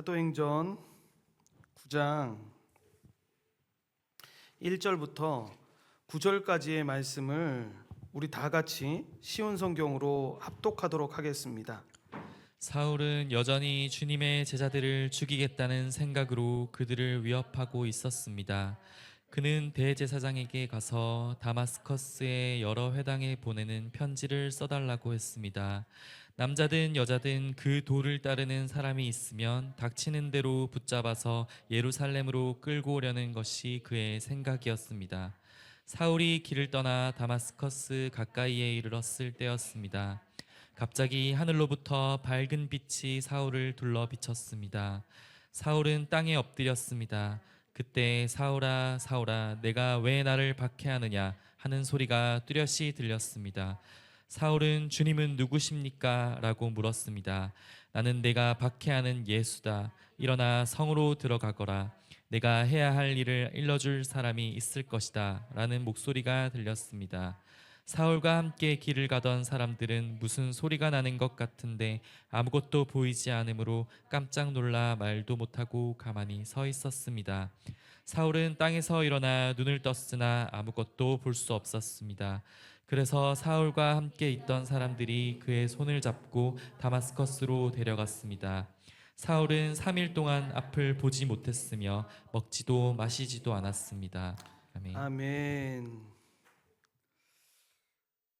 사도행전 9장 1절부터 9절까지의 말씀을 우리 다 같이 쉬운 성경으로 합독하도록 하겠습니다. 사울은 여전히 주님의 제자들을 죽이겠다는 생각으로 그들을 위협하고 있었습니다. 그는 대제사장에게 가서 다마스커스의 여러 회당에 보내는 편지를 써달라고 했습니다. 남자든 여자든 그 도를 따르는 사람이 있으면 닥치는 대로 붙잡아서 예루살렘으로 끌고 오려는 것이 그의 생각이었습니다. 사울이 길을 떠나 다마스커스 가까이에 이르렀을 때였습니다. 갑자기 하늘로부터 밝은 빛이 사울을 둘러 비쳤습니다. 사울은 땅에 엎드렸습니다. 그때 사울아 사울아 내가 왜 나를 박해하느냐 하는 소리가 뚜렷이 들렸습니다. 사울은 주님은 누구십니까? 라고 물었습니다. 나는 내가 박해하는 예수다. 일어나 성으로 들어가거라. 내가 해야 할 일을 일러줄 사람이 있을 것이다. 라는 목소리가 들렸습니다. 사울과 함께 길을 가던 사람들은 무슨 소리가 나는 것 같은데 아무것도 보이지 않으므로 깜짝 놀라 말도 못하고 가만히 서 있었습니다. 사울은 땅에서 일어나 눈을 떴으나 아무것도 볼 수 없었습니다. 그래서 사울과 함께 있던 사람들이 그의 손을 잡고 다마스커스로 데려갔습니다. 사울은 3일 동안 앞을 보지 못했으며 먹지도 마시지도 않았습니다. 아멘. 아멘.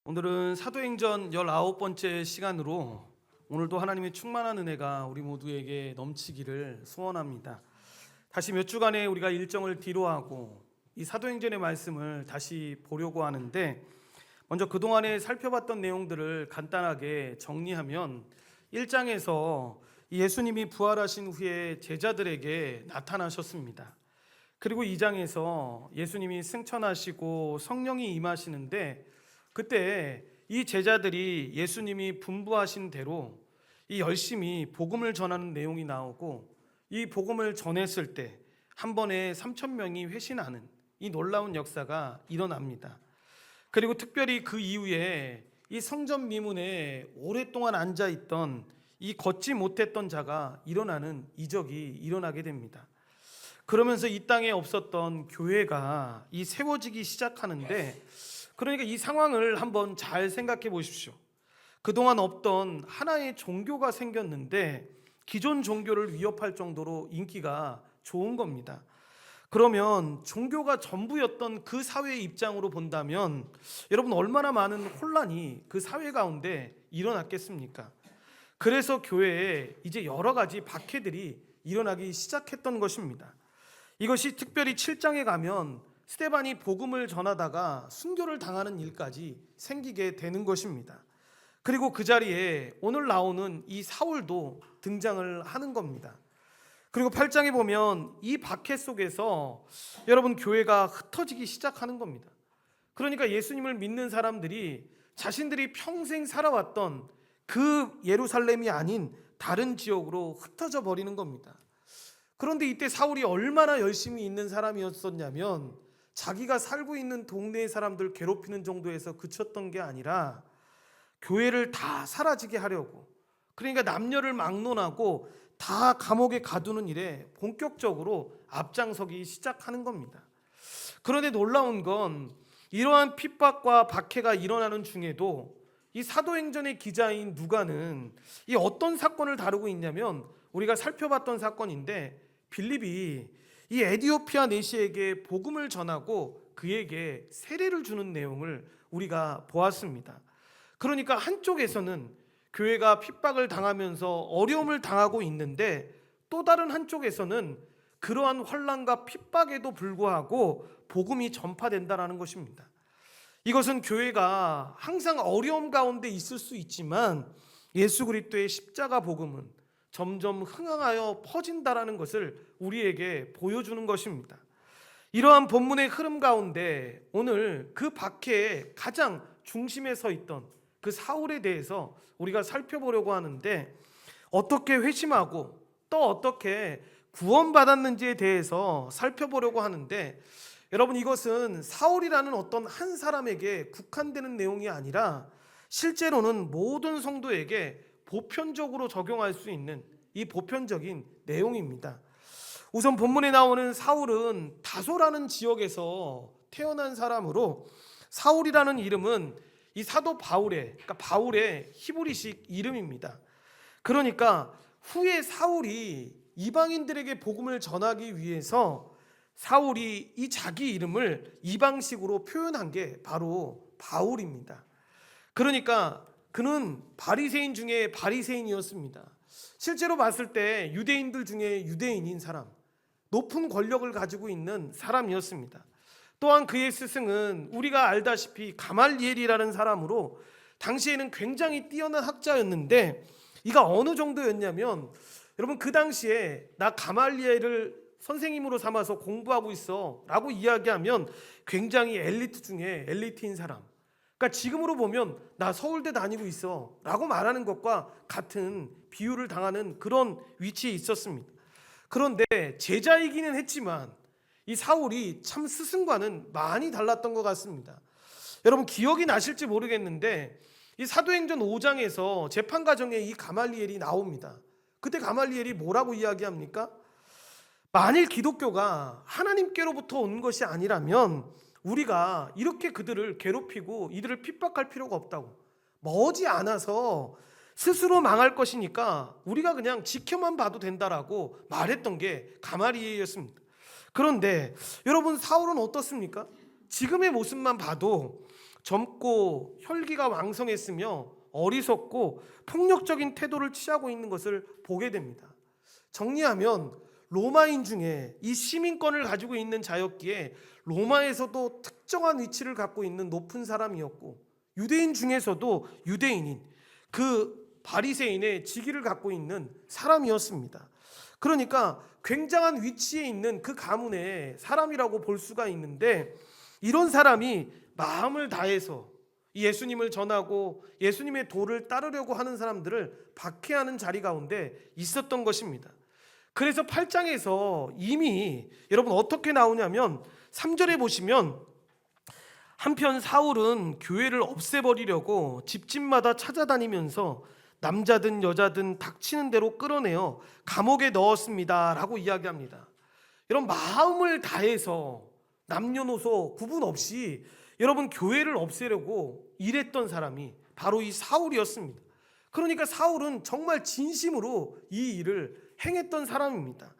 오늘은 사도행전 19번째 시간으로 오늘도 하나님의 충만한 은혜가 우리 모두에게 넘치기를 소원합니다. 다시 몇 주간의 우리가 일정을 뒤로하고 이 사도행전의 말씀을 다시 보려고 하는데, 먼저 그동안에 살펴봤던 내용들을 간단하게 정리하면 1장에서 예수님이 부활하신 후에 제자들에게 나타나셨습니다. 그리고 2장에서 예수님이 승천하시고 성령이 임하시는데, 그때 이 제자들이 예수님이 분부하신 대로 이 열심히 복음을 전하는 내용이 나오고, 이 복음을 전했을 때 한 번에 3,000명이 회신하는 이 놀라운 역사가 일어납니다. 그리고 특별히 그 이후에 이 성전 미문에 오랫동안 앉아있던 이 걷지 못했던 자가 일어나는 이적이 일어나게 됩니다. 그러면서 이 땅에 없었던 교회가 이 세워지기 시작하는데, 그러니까 이 상황을 한번 잘 생각해 보십시오. 그동안 없던 하나의 종교가 생겼는데 기존 종교를 위협할 정도로 인기가 좋은 겁니다. 그러면 종교가 전부였던 그 사회의 입장으로 본다면 여러분, 얼마나 많은 혼란이 그 사회 가운데 일어났겠습니까? 그래서 교회에 이제 여러 가지 박해들이 일어나기 시작했던 것입니다. 이것이 특별히 7장에 가면 스데반이 복음을 전하다가 순교를 당하는 일까지 생기게 되는 것입니다. 그리고 그 자리에 오늘 나오는 이 사울도 등장을 하는 겁니다. 그리고 8장에 보면 이 박해 속에서 여러분, 교회가 흩어지기 시작하는 겁니다. 그러니까 예수님을 믿는 사람들이 자신들이 평생 살아왔던 그 예루살렘이 아닌 다른 지역으로 흩어져 버리는 겁니다. 그런데 이때 사울이 얼마나 열심히 있는 사람이었었냐면, 자기가 살고 있는 동네의 사람들 괴롭히는 정도에서 그쳤던 게 아니라 교회를 다 사라지게 하려고, 그러니까 남녀를 막론하고 다 감옥에 가두는 일에 본격적으로 앞장서기 시작하는 겁니다. 그런데 놀라운 건 이러한 핍박과 박해가 일어나는 중에도 이 사도행전의 기자인 누가는 이 어떤 사건을 다루고 있냐면, 우리가 살펴봤던 사건인데, 빌립이 이 에디오피아 내시에게 복음을 전하고 그에게 세례를 주는 내용을 우리가 보았습니다. 그러니까 한쪽에서는 교회가 핍박을 당하면서 어려움을 당하고 있는데, 또 다른 한쪽에서는 그러한 환난과 핍박에도 불구하고 복음이 전파된다는 것입니다. 이것은 교회가 항상 어려움 가운데 있을 수 있지만 예수 그리스도의 십자가 복음은 점점 흥황하여 퍼진다라는 것을 우리에게 보여주는 것입니다. 이러한 본문의 흐름 가운데 오늘 그 박해의 가장 중심에 서 있던 그 사울에 대해서 우리가 살펴보려고 하는데, 어떻게 회심하고 또 어떻게 구원받았는지에 대해서 살펴보려고 하는데, 여러분, 이것은 사울이라는 어떤 한 사람에게 국한되는 내용이 아니라 실제로는 모든 성도에게 보편적으로 적용할 수 있는 이 보편적인 내용입니다. 우선 본문에 나오는 사울은 다소라는 지역에서 태어난 사람으로 사울이라는 이름은 이 사도 바울의, 그러니까 바울의 히브리식 이름입니다. 그러니까 후에 사울이 이방인들에게 복음을 전하기 위해서 사울이 이 자기 이름을 이방식으로 표현한 게 바로 바울입니다. 그러니까 그는 바리새인 중에 바리새인이었습니다. 실제로 봤을 때 유대인들 중에 유대인인 사람, 높은 권력을 가지고 있는 사람이었습니다. 또한 그의 스승은 우리가 알다시피 가말리엘이라는 사람으로 당시에는 굉장히 뛰어난 학자였는데, 이가 어느 정도였냐면, 여러분 그 당시에 나 가말리엘을 선생님으로 삼아서 공부하고 있어 라고 이야기하면 굉장히 엘리트 중에 엘리트인 사람, 그러니까 지금으로 보면 나 서울대 다니고 있어 라고 말하는 것과 같은 비유를 당하는 그런 위치에 있었습니다. 그런데 제자이기는 했지만 이 사울이 참 스승과는 많이 달랐던 것 같습니다. 여러분 기억이 나실지 모르겠는데 이 사도행전 5장에서 재판 과정에 이 가말리엘이 나옵니다. 그때 가말리엘이 뭐라고 이야기합니까? 만일 기독교가 하나님께로부터 온 것이 아니라면 우리가 이렇게 그들을 괴롭히고 이들을 핍박할 필요가 없다고, 머지 않아서 스스로 망할 것이니까 우리가 그냥 지켜만 봐도 된다라고 말했던 게 가말리엘이었습니다. 그런데 여러분 사울은 어떻습니까? 지금의 모습만 봐도 젊고 혈기가 왕성했으며 어리석고 폭력적인 태도를 취하고 있는 것을 보게 됩니다. 정리하면 로마인 중에 이 시민권을 가지고 있는 자였기에 로마에서도 특정한 위치를 갖고 있는 높은 사람이었고, 유대인 중에서도 유대인인 그 바리새인의 직위를 갖고 있는 사람이었습니다. 그러니까 굉장한 위치에 있는 그 가문의 사람이라고 볼 수가 있는데, 이런 사람이 마음을 다해서 예수님을 전하고 예수님의 도를 따르려고 하는 사람들을 박해하는 자리 가운데 있었던 것입니다. 그래서 8장에서 이미 여러분 어떻게 나오냐면 3절에 보시면, 한편 사울은 교회를 없애버리려고 집집마다 찾아다니면서 남자든 여자든 닥치는 대로 끌어내어 감옥에 넣었습니다 라고 이야기합니다. 여러분 마음을 다해서 남녀노소 구분 없이 여러분 교회를 없애려고 일했던 사람이 바로 이 사울이었습니다. 그러니까 사울은 정말 진심으로 이 일을 행했던 사람입니다.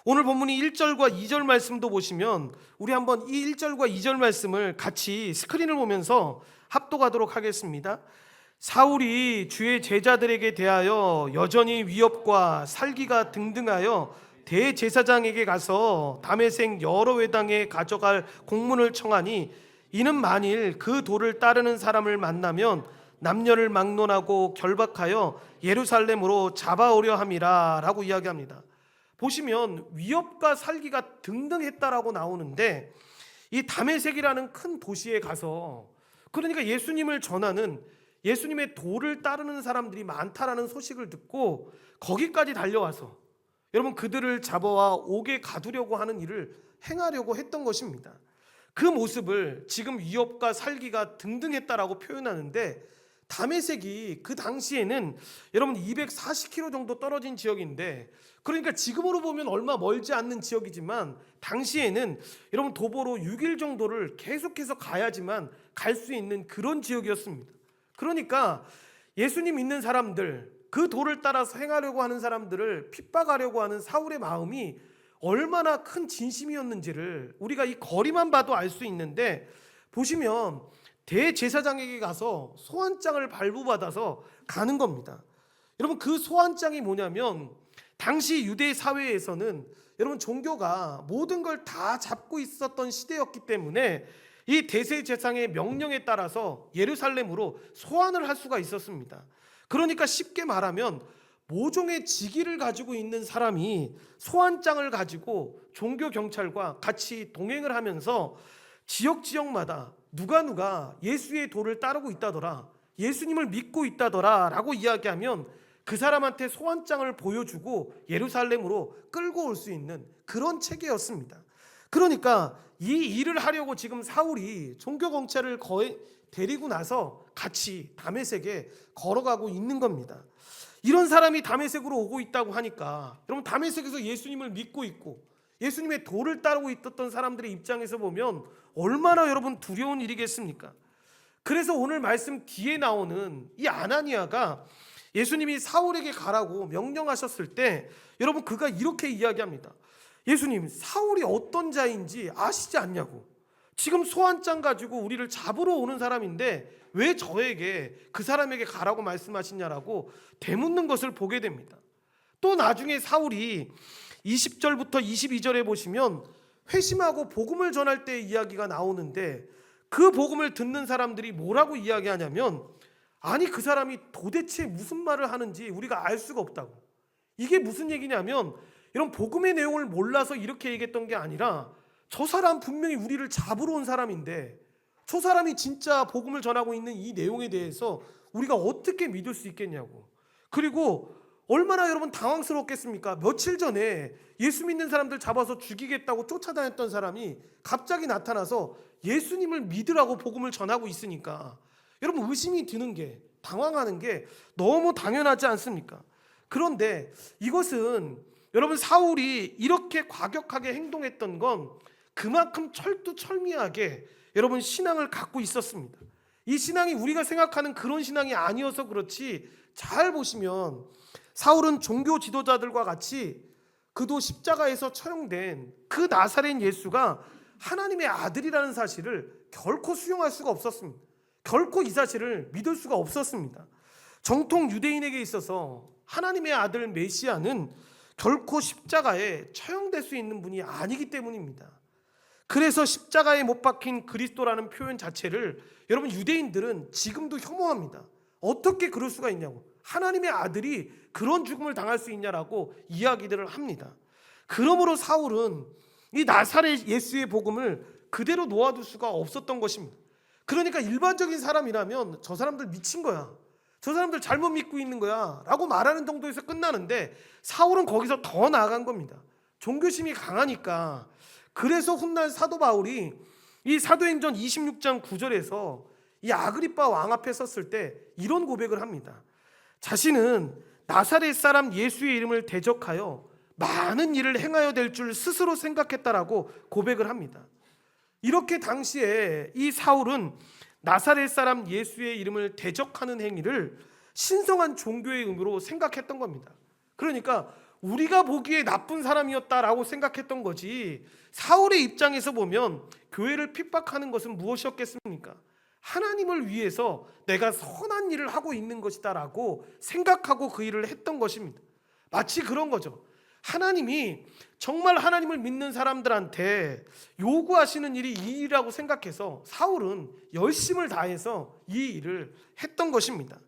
오늘 본문이 1절과 2절 말씀도 보시면 우리 한번 이 1절과 2절 말씀을 같이 스크린을 보면서 합독하도록 하겠습니다. 사울이 주의 제자들에게 대하여 여전히 위협과 살기가 등등하여 대제사장에게 가서 다메섹 여러 회당에 가져갈 공문을 청하니, 이는 만일 그 도를 따르는 사람을 만나면 남녀를 막론하고 결박하여 예루살렘으로 잡아오려 함이라 라고 이야기합니다. 보시면 위협과 살기가 등등했다라고 나오는데, 이 다메섹이라는 큰 도시에 가서 그러니까 예수님을 전하는, 예수님의 도를 따르는 사람들이 많다라는 소식을 듣고 거기까지 달려와서 여러분 그들을 잡아와 옥에 가두려고 하는 일을 행하려고 했던 것입니다. 그 모습을 지금 위협과 살기가 등등했다라고 표현하는데, 다메섹이 그 당시에는 여러분 240km 정도 떨어진 지역인데, 그러니까 지금으로 보면 얼마 멀지 않는 지역이지만 당시에는 여러분 도보로 6일 정도를 계속해서 가야지만 갈 수 있는 그런 지역이었습니다. 그러니까 예수님 믿는 사람들, 그 도를 따라서 행하려고 하는 사람들을 핍박하려고 하는 사울의 마음이 얼마나 큰 진심이었는지를 우리가 이 거리만 봐도 알 수 있는데, 보시면 대제사장에게 가서 소환장을 발부받아서 가는 겁니다. 여러분 그 소환장이 뭐냐면, 당시 유대 사회에서는 여러분 종교가 모든 걸 다 잡고 있었던 시대였기 때문에 이 대제사장의 명령에 따라서 예루살렘으로 소환을 할 수가 있었습니다. 그러니까 쉽게 말하면 모종의 직위를 가지고 있는 사람이 소환장을 가지고 종교 경찰과 같이 동행을 하면서 지역마다 누가 예수의 도를 따르고 있다더라, 예수님을 믿고 있다더라 라고 이야기하면 그 사람한테 소환장을 보여주고 예루살렘으로 끌고 올 수 있는 그런 체계였습니다. 그러니까 이 일을 하려고 지금 사울이 종교 경찰을 데리고 나서 같이 다메섹에 걸어가고 있는 겁니다. 이런 사람이 다메섹으로 오고 있다고 하니까 여러분 다메섹에서 예수님을 믿고 있고 예수님의 도를 따르고 있었던 사람들의 입장에서 보면 얼마나 여러분 두려운 일이겠습니까? 그래서 오늘 말씀 뒤에 나오는 이 아나니아가 예수님이 사울에게 가라고 명령하셨을 때 여러분 그가 이렇게 이야기합니다. 예수님, 사울이 어떤 자인지 아시지 않냐고. 지금 소환장 가지고 우리를 잡으러 오는 사람인데 왜 저에게 그 사람에게 가라고 말씀하시냐라고 되묻는 것을 보게 됩니다. 또 나중에 사울이 20절부터 22절에 보시면 회심하고 복음을 전할 때 이야기가 나오는데 그 복음을 듣는 사람들이 뭐라고 이야기하냐면 아니 그 사람이 도대체 무슨 말을 하는지 우리가 알 수가 없다고. 이게 무슨 얘기냐면 이런 복음의 내용을 몰라서 이렇게 얘기했던 게 아니라 저 사람 분명히 우리를 잡으러 온 사람인데 저 사람이 진짜 복음을 전하고 있는 이 내용에 대해서 우리가 어떻게 믿을 수 있겠냐고. 그리고 얼마나 여러분 당황스럽겠습니까? 며칠 전에 예수 믿는 사람들 잡아서 죽이겠다고 쫓아다녔던 사람이 갑자기 나타나서 예수님을 믿으라고 복음을 전하고 있으니까 여러분 의심이 드는 게, 당황하는 게 너무 당연하지 않습니까? 그런데 이것은 여러분 사울이 이렇게 과격하게 행동했던 건 그만큼 철두철미하게 여러분 신앙을 갖고 있었습니다. 이 신앙이 우리가 생각하는 그런 신앙이 아니어서 그렇지, 잘 보시면 사울은 종교 지도자들과 같이 그도 십자가에서 처형된 그 나사렛 예수가 하나님의 아들이라는 사실을 결코 수용할 수가 없었습니다. 결코 이 사실을 믿을 수가 없었습니다. 정통 유대인에게 있어서 하나님의 아들 메시아는 결코 십자가에 처형될 수 있는 분이 아니기 때문입니다. 그래서 십자가에 못 박힌 그리스도라는 표현 자체를 여러분 유대인들은 지금도 혐오합니다. 어떻게 그럴 수가 있냐고. 하나님의 아들이 그런 죽음을 당할 수 있냐라고 이야기들을 합니다. 그러므로 사울은 이 나사렛 예수의 복음을 그대로 놓아둘 수가 없었던 것입니다. 그러니까 일반적인 사람이라면 저 사람들 미친 거야, 저 사람들 잘못 믿고 있는 거야 라고 말하는 정도에서 끝나는데 사울은 거기서 더 나아간 겁니다. 종교심이 강하니까. 그래서 훗날 사도 바울이 이 사도행전 26장 9절에서 이 아그리빠 왕 앞에 섰을 때 이런 고백을 합니다. 자신은 나사렛 사람 예수의 이름을 대적하여 많은 일을 행하여 될 줄 스스로 생각했다라고 고백을 합니다. 이렇게 당시에 이 사울은 나사렛 사람 예수의 이름을 대적하는 행위를 신성한 종교의 의무로 생각했던 겁니다. 그러니까 우리가 보기에 나쁜 사람이었다라고 생각했던 거지, 사울의 입장에서 보면 교회를 핍박하는 것은 무엇이었겠습니까? 하나님을 위해서 내가 선한 일을 하고 있는 것이다라고 생각하고 그 일을 했던 것입니다. 마치 그런 거죠. 하나님이 정말 하나님을 믿는 사람들한테 요구하시는 일이 이 일이라고 생각해서 사울은 열심을 다해서 이 일을 했던 것입니다.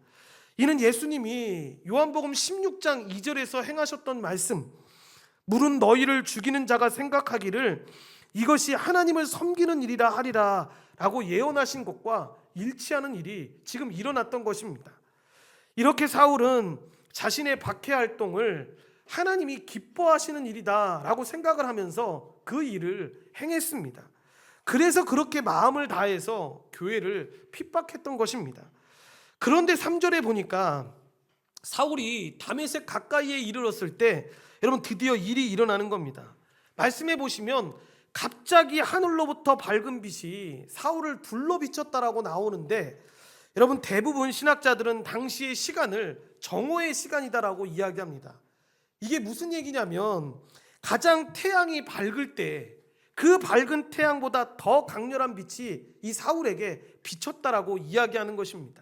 이는 예수님이 요한복음 16장 2절에서 행하셨던 말씀, 물은 너희를 죽이는 자가 생각하기를 이것이 하나님을 섬기는 일이라 하리라 라고 예언하신 것과 일치하는 일이 지금 일어났던 것입니다. 이렇게 사울은 자신의 박해 활동을 하나님이 기뻐하시는 일이다 라고 생각을 하면서 그 일을 행했습니다. 그래서 그렇게 마음을 다해서 교회를 핍박했던 것입니다. 그런데 3절에 보니까 사울이 다메섹 가까이에 이르렀을 때 여러분 드디어 일이 일어나는 겁니다. 말씀해 보시면 갑자기 하늘로부터 밝은 빛이 사울을 둘러 비쳤다라고 나오는데 여러분 대부분 신학자들은 당시의 시간을 정오의 시간이다라고 이야기합니다. 이게 무슨 얘기냐면 가장 태양이 밝을 때 그 밝은 태양보다 더 강렬한 빛이 이 사울에게 비쳤다라고 이야기하는 것입니다.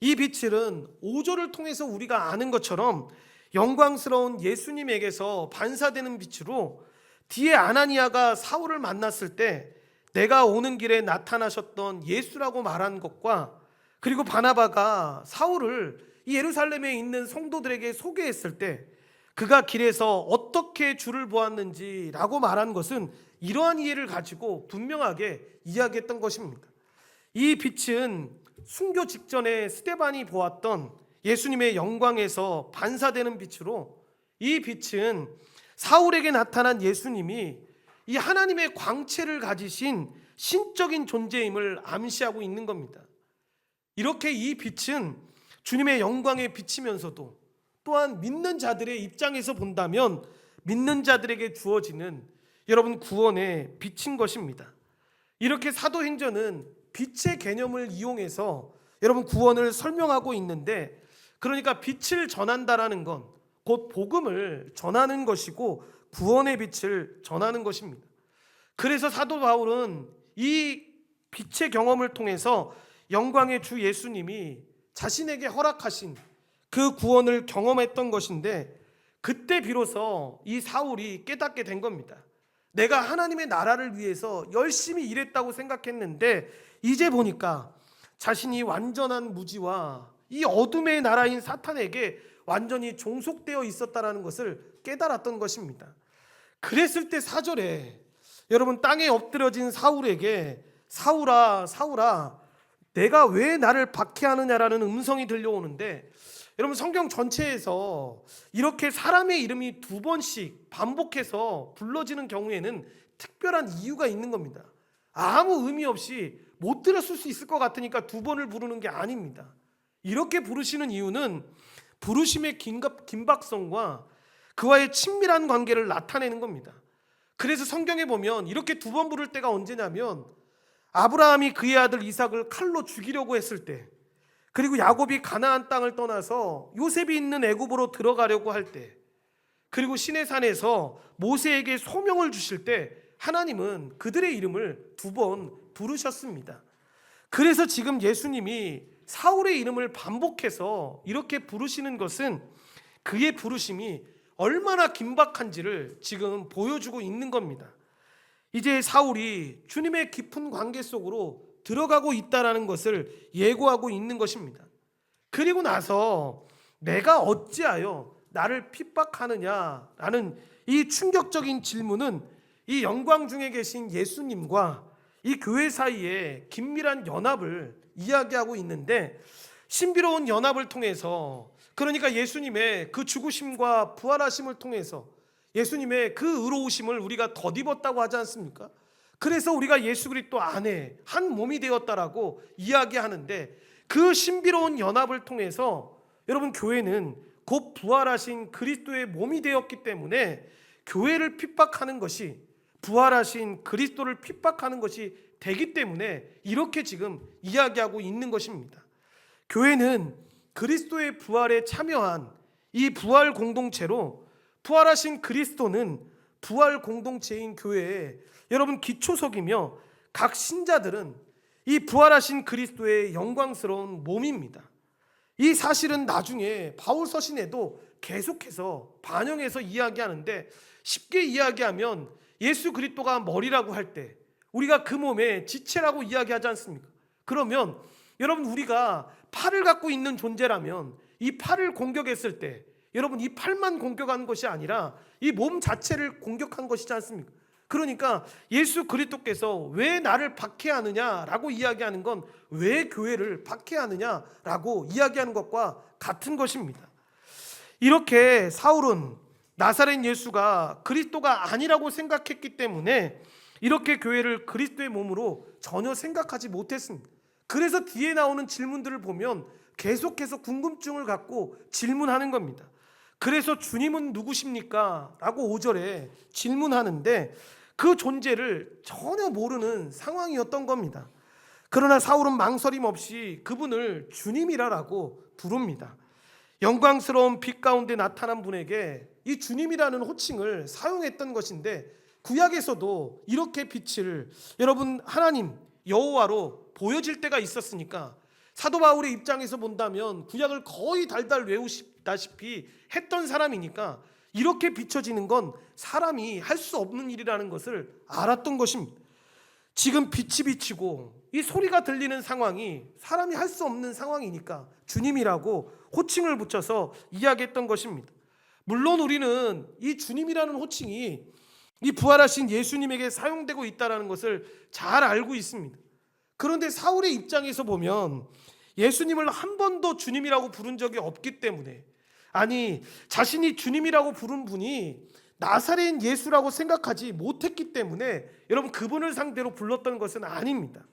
이 빛은 5절을 통해서 우리가 아는 것처럼 영광스러운 예수님에게서 반사되는 빛으로 뒤에 아나니아가 사울을 만났을 때 내가 오는 길에 나타나셨던 예수라고 말한 것과 그리고 바나바가 사울을 이 예루살렘에 있는 성도들에게 소개했을 때 그가 길에서 어떻게 주를 보았는지라고 말한 것은 이러한 이해를 가지고 분명하게 이야기했던 것입니다. 이 빛은 순교 직전에 스데반이 보았던 예수님의 영광에서 반사되는 빛으로 이 빛은 사울에게 나타난 예수님이 이 하나님의 광채를 가지신 신적인 존재임을 암시하고 있는 겁니다. 이렇게 이 빛은 주님의 영광에 비치면서도 또한 믿는 자들의 입장에서 본다면 믿는 자들에게 주어지는 여러분 구원의 빛인 것입니다. 이렇게 사도행전은 빛의 개념을 이용해서 여러분 구원을 설명하고 있는데, 그러니까 빛을 전한다라는 건 곧 복음을 전하는 것이고 구원의 빛을 전하는 것입니다. 그래서 사도 바울은 이 빛의 경험을 통해서 영광의 주 예수님이 자신에게 허락하신 그 구원을 경험했던 것인데, 그때 비로소 이 사울이 깨닫게 된 겁니다. 내가 하나님의 나라를 위해서 열심히 일했다고 생각했는데 이제 보니까 자신이 완전한 무지와 이 어둠의 나라인 사탄에게 완전히 종속되어 있었다는 것을 깨달았던 것입니다. 그랬을 때 4절에 여러분 땅에 엎드려진 사울에게 사울아 사울아 내가 왜 나를 박해하느냐라는 음성이 들려오는데, 여러분 성경 전체에서 이렇게 사람의 이름이 2번씩 반복해서 불러지는 경우에는 특별한 이유가 있는 겁니다. 아무 의미 없이 못 들었을 수 있을 것 같으니까 2번을 부르는 게 아닙니다. 이렇게 부르시는 이유는 부르심의 긴박성과 그와의 친밀한 관계를 나타내는 겁니다. 그래서 성경에 보면 이렇게 2번 부를 때가 언제냐면, 아브라함이 그의 아들 이삭을 칼로 죽이려고 했을 때, 그리고 야곱이 가나안 땅을 떠나서 요셉이 있는 애굽으로 들어가려고 할 때, 그리고 시내산에서 모세에게 소명을 주실 때 하나님은 그들의 이름을 2번 부르셨습니다. 그래서 지금 예수님이 사울의 이름을 반복해서 이렇게 부르시는 것은 그의 부르심이 얼마나 긴박한지를 지금 보여주고 있는 겁니다. 이제 사울이 주님의 깊은 관계 속으로 들어가고 있다는 것을 예고하고 있는 것입니다. 그리고 나서 내가 어찌하여 나를 핍박하느냐라는 이 충격적인 질문은 이 영광 중에 계신 예수님과 이 교회 사이에 긴밀한 연합을 이야기하고 있는데, 신비로운 연합을 통해서, 그러니까 예수님의 그 죽으심과 부활하심을 통해서 예수님의 그 의로우심을 우리가 덧입었다고 하지 않습니까? 그래서 우리가 예수 그리스도 안에 한 몸이 되었다라고 이야기하는데, 그 신비로운 연합을 통해서 여러분 교회는 곧 부활하신 그리스도의 몸이 되었기 때문에 교회를 핍박하는 것이 부활하신 그리스도를 핍박하는 것이 되기 때문에 이렇게 지금 이야기하고 있는 것입니다. 교회는 그리스도의 부활에 참여한 이 부활 공동체로, 부활하신 그리스도는 부활 공동체인 교회에 여러분 기초석이며, 각 신자들은 이 부활하신 그리스도의 영광스러운 몸입니다. 이 사실은 나중에 바울 서신에도 계속해서 반영해서 이야기하는데, 쉽게 이야기하면 예수 그리스도가 머리라고 할 때 우리가 그 몸의 지체라고 이야기하지 않습니까? 그러면 여러분 우리가 팔을 갖고 있는 존재라면 이 팔을 공격했을 때 여러분 이 팔만 공격하는 것이 아니라 이 몸 자체를 공격한 것이지 않습니까? 그러니까 예수 그리스도께서 왜 나를 박해하느냐라고 이야기하는 건 왜 교회를 박해하느냐라고 이야기하는 것과 같은 것입니다. 이렇게 사울은 나사렛 예수가 그리스도가 아니라고 생각했기 때문에 이렇게 교회를 그리스도의 몸으로 전혀 생각하지 못했습니다. 그래서 뒤에 나오는 질문들을 보면 계속해서 궁금증을 갖고 질문하는 겁니다. 그래서 주님은 누구십니까? 라고 5절에 질문하는데 그 존재를 전혀 모르는 상황이었던 겁니다. 그러나 사울은 망설임 없이 그분을 주님이라고 부릅니다. 영광스러운 빛 가운데 나타난 분에게 이 주님이라는 호칭을 사용했던 것인데, 구약에서도 이렇게 빛을 여러분 하나님 여호와로 보여질 때가 있었으니까 사도 바울의 입장에서 본다면 구약을 거의 달달 외우시다시피 했던 사람이니까 이렇게 비춰지는 건 사람이 할 수 없는 일이라는 것을 알았던 것입니다. 지금 빛이 비치고 이 소리가 들리는 상황이 사람이 할 수 없는 상황이니까 주님이라고 호칭을 붙여서 이야기했던 것입니다. 물론 우리는 이 주님이라는 호칭이 이 부활하신 예수님에게 사용되고 있다는 것을 잘 알고 있습니다. 그런데 사울의 입장에서 보면 예수님을 한 번도 주님이라고 부른 적이 없기 때문에, 아니 자신이 주님이라고 부른 분이 나사렛 예수라고 생각하지 못했기 때문에 여러분 그분을 상대로 불렀던 것은 아닙니다.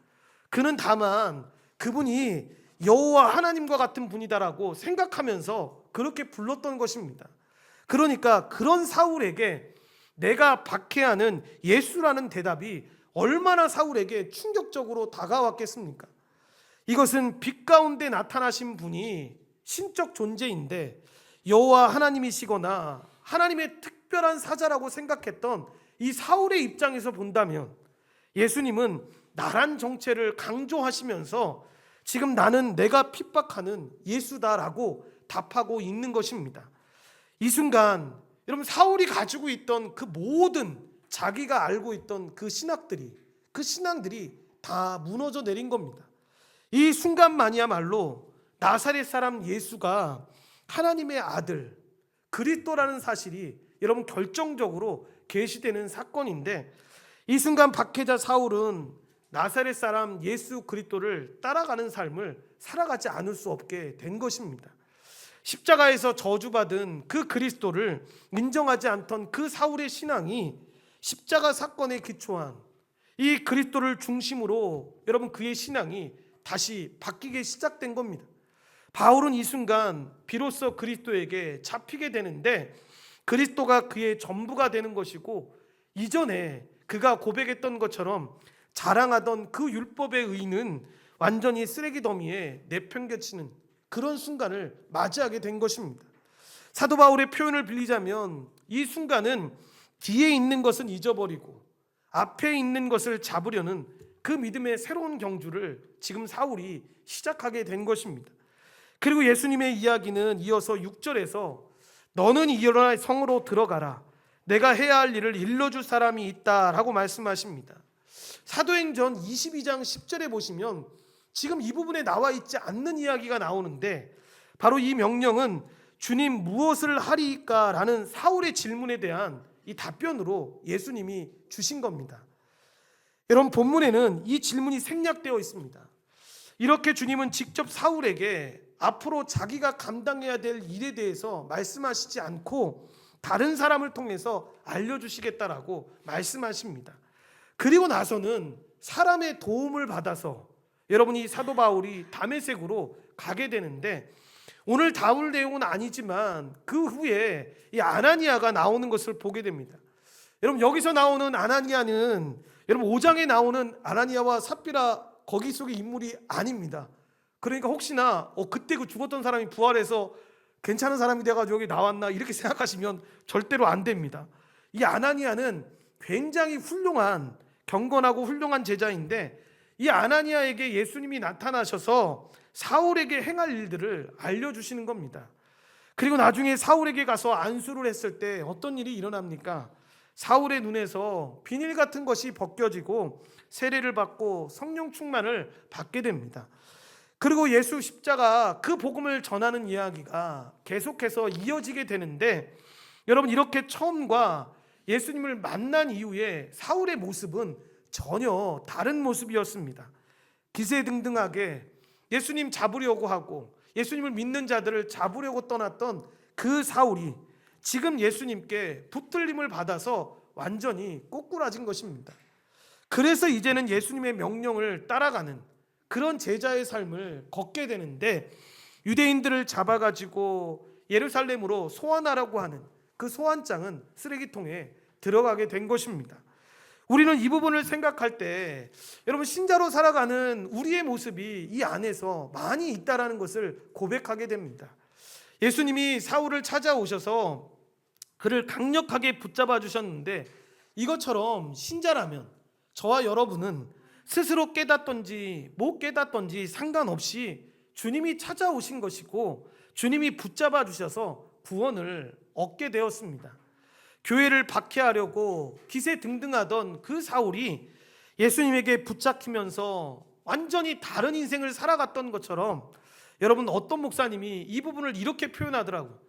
그는 다만 그분이 여호와 하나님과 같은 분이다라고 생각하면서 그렇게 불렀던 것입니다. 그러니까 그런 사울에게 내가 박해하는 예수라는 대답이 얼마나 사울에게 충격적으로 다가왔겠습니까? 이것은 빛 가운데 나타나신 분이 신적 존재인데 여호와 하나님이시거나 하나님의 특별한 사자라고 생각했던 이 사울의 입장에서 본다면 예수님은 나란 정체를 강조하시면서 지금 나는 내가 핍박하는 예수다라고 답하고 있는 것입니다. 이 순간 여러분, 사울이 가지고 있던 그 모든 자기가 알고 있던 그 신앙들이 다 무너져 내린 겁니다. 이 순간만이야말로 나사렛 사람 예수가 하나님의 아들 그리스도라는 사실이 여러분 결정적으로 계시되는 사건인데, 이 순간 박해자 사울은 나사렛 사람 예수 그리스도를 따라가는 삶을 살아가지 않을 수 없게 된 것입니다. 십자가에서 저주받은 그 그리스도를 인정하지 않던 그 사울의 신앙이 십자가 사건에 기초한 이 그리스도를 중심으로 여러분 그의 신앙이 다시 바뀌기 시작된 겁니다. 바울은 이 순간 비로소 그리스도에게 잡히게 되는데 그리스도가 그의 전부가 되는 것이고, 이전에 그가 고백했던 것처럼 자랑하던 그 율법의 의는 완전히 쓰레기 더미에 내팽개치는 그런 순간을 맞이하게 된 것입니다. 사도 바울의 표현을 빌리자면 이 순간은 뒤에 있는 것은 잊어버리고 앞에 있는 것을 잡으려는 그 믿음의 새로운 경주를 지금 사울이 시작하게 된 것입니다. 그리고 예수님의 이야기는 이어서 6절에서 너는 일어나 성으로 들어가라, 내가 해야 할 일을 일러줄 사람이 있다라고 말씀하십니다. 사도행전 22장 10절에 보시면 지금 이 부분에 나와 있지 않는 이야기가 나오는데, 바로 이 명령은 주님 무엇을 하리까? 라는 사울의 질문에 대한 이 답변으로 예수님이 주신 겁니다. 여러분, 본문에는 이 질문이 생략되어 있습니다. 이렇게 주님은 직접 사울에게 앞으로 자기가 감당해야 될 일에 대해서 말씀하시지 않고 다른 사람을 통해서 알려주시겠다라고 말씀하십니다. 그리고 나서는 사람의 도움을 받아서 여러분이 사도 바울이 다메섹으로 가게 되는데, 오늘 다룰 내용은 아니지만 그 후에 이 아나니아가 나오는 것을 보게 됩니다. 여러분, 여기서 나오는 아나니아는 여러분 5장에 나오는 아나니아와 삽비라 거기 속의 인물이 아닙니다. 그러니까 혹시나 그때 그 죽었던 사람이 부활해서 괜찮은 사람이 돼가지고 여기 나왔나 이렇게 생각하시면 절대로 안 됩니다. 이 아나니아는 굉장히 훌륭한, 경건하고 훌륭한 제자인데, 이 아나니아에게 예수님이 나타나셔서 사울에게 행할 일들을 알려주시는 겁니다. 그리고 나중에 사울에게 가서 안수를 했을 때 어떤 일이 일어납니까? 사울의 눈에서 비닐 같은 것이 벗겨지고 세례를 받고 성령 충만을 받게 됩니다. 그리고 예수 십자가 그 복음을 전하는 이야기가 계속해서 이어지게 되는데, 여러분 이렇게 처음과 예수님을 만난 이후에 사울의 모습은 전혀 다른 모습이었습니다. 기세등등하게 예수님 잡으려고 하고 예수님을 믿는 자들을 잡으려고 떠났던 그 사울이 지금 예수님께 붙들림을 받아서 완전히 꼬꾸라진 것입니다. 그래서 이제는 예수님의 명령을 따라가는 그런 제자의 삶을 걷게 되는데, 유대인들을 잡아가지고 예루살렘으로 소환하라고 하는 그 소환장은 쓰레기통에 들어가게 된 것입니다. 우리는 이 부분을 생각할 때 여러분 신자로 살아가는 우리의 모습이 이 안에서 많이 있다라는 것을 고백하게 됩니다. 예수님이 사울을 찾아오셔서 그를 강력하게 붙잡아 주셨는데, 이것처럼 신자라면 저와 여러분은 스스로 깨닫던지 못 깨닫던지 상관없이 주님이 찾아오신 것이고 주님이 붙잡아 주셔서 구원을 얻게 되었습니다. 교회를 박해하려고 기세등등하던 그 사울이 예수님에게 붙잡히면서 완전히 다른 인생을 살아갔던 것처럼, 여러분 어떤 목사님이 이 부분을 이렇게 표현하더라고요.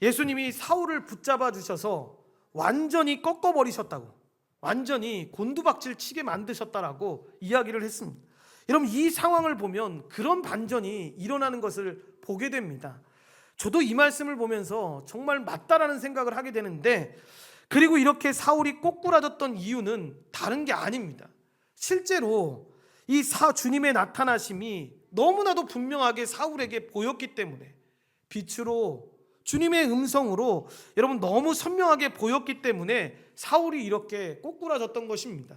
예수님이 사울을 붙잡아 주셔서 완전히 꺾어버리셨다고, 완전히 곤두박질 치게 만드셨다라고 이야기를 했습니다. 여러분 이 상황을 보면 그런 반전이 일어나는 것을 보게 됩니다. 저도 이 말씀을 보면서 정말 맞다라는 생각을 하게 되는데, 그리고 이렇게 사울이 꼬꾸라졌던 이유는 다른 게 아닙니다. 실제로 이 주님의 나타나심이 너무나도 분명하게 사울에게 보였기 때문에 빛으로 주님의 음성으로 여러분 너무 선명하게 보였기 때문에 사울이 이렇게 꼬꾸라졌던 것입니다.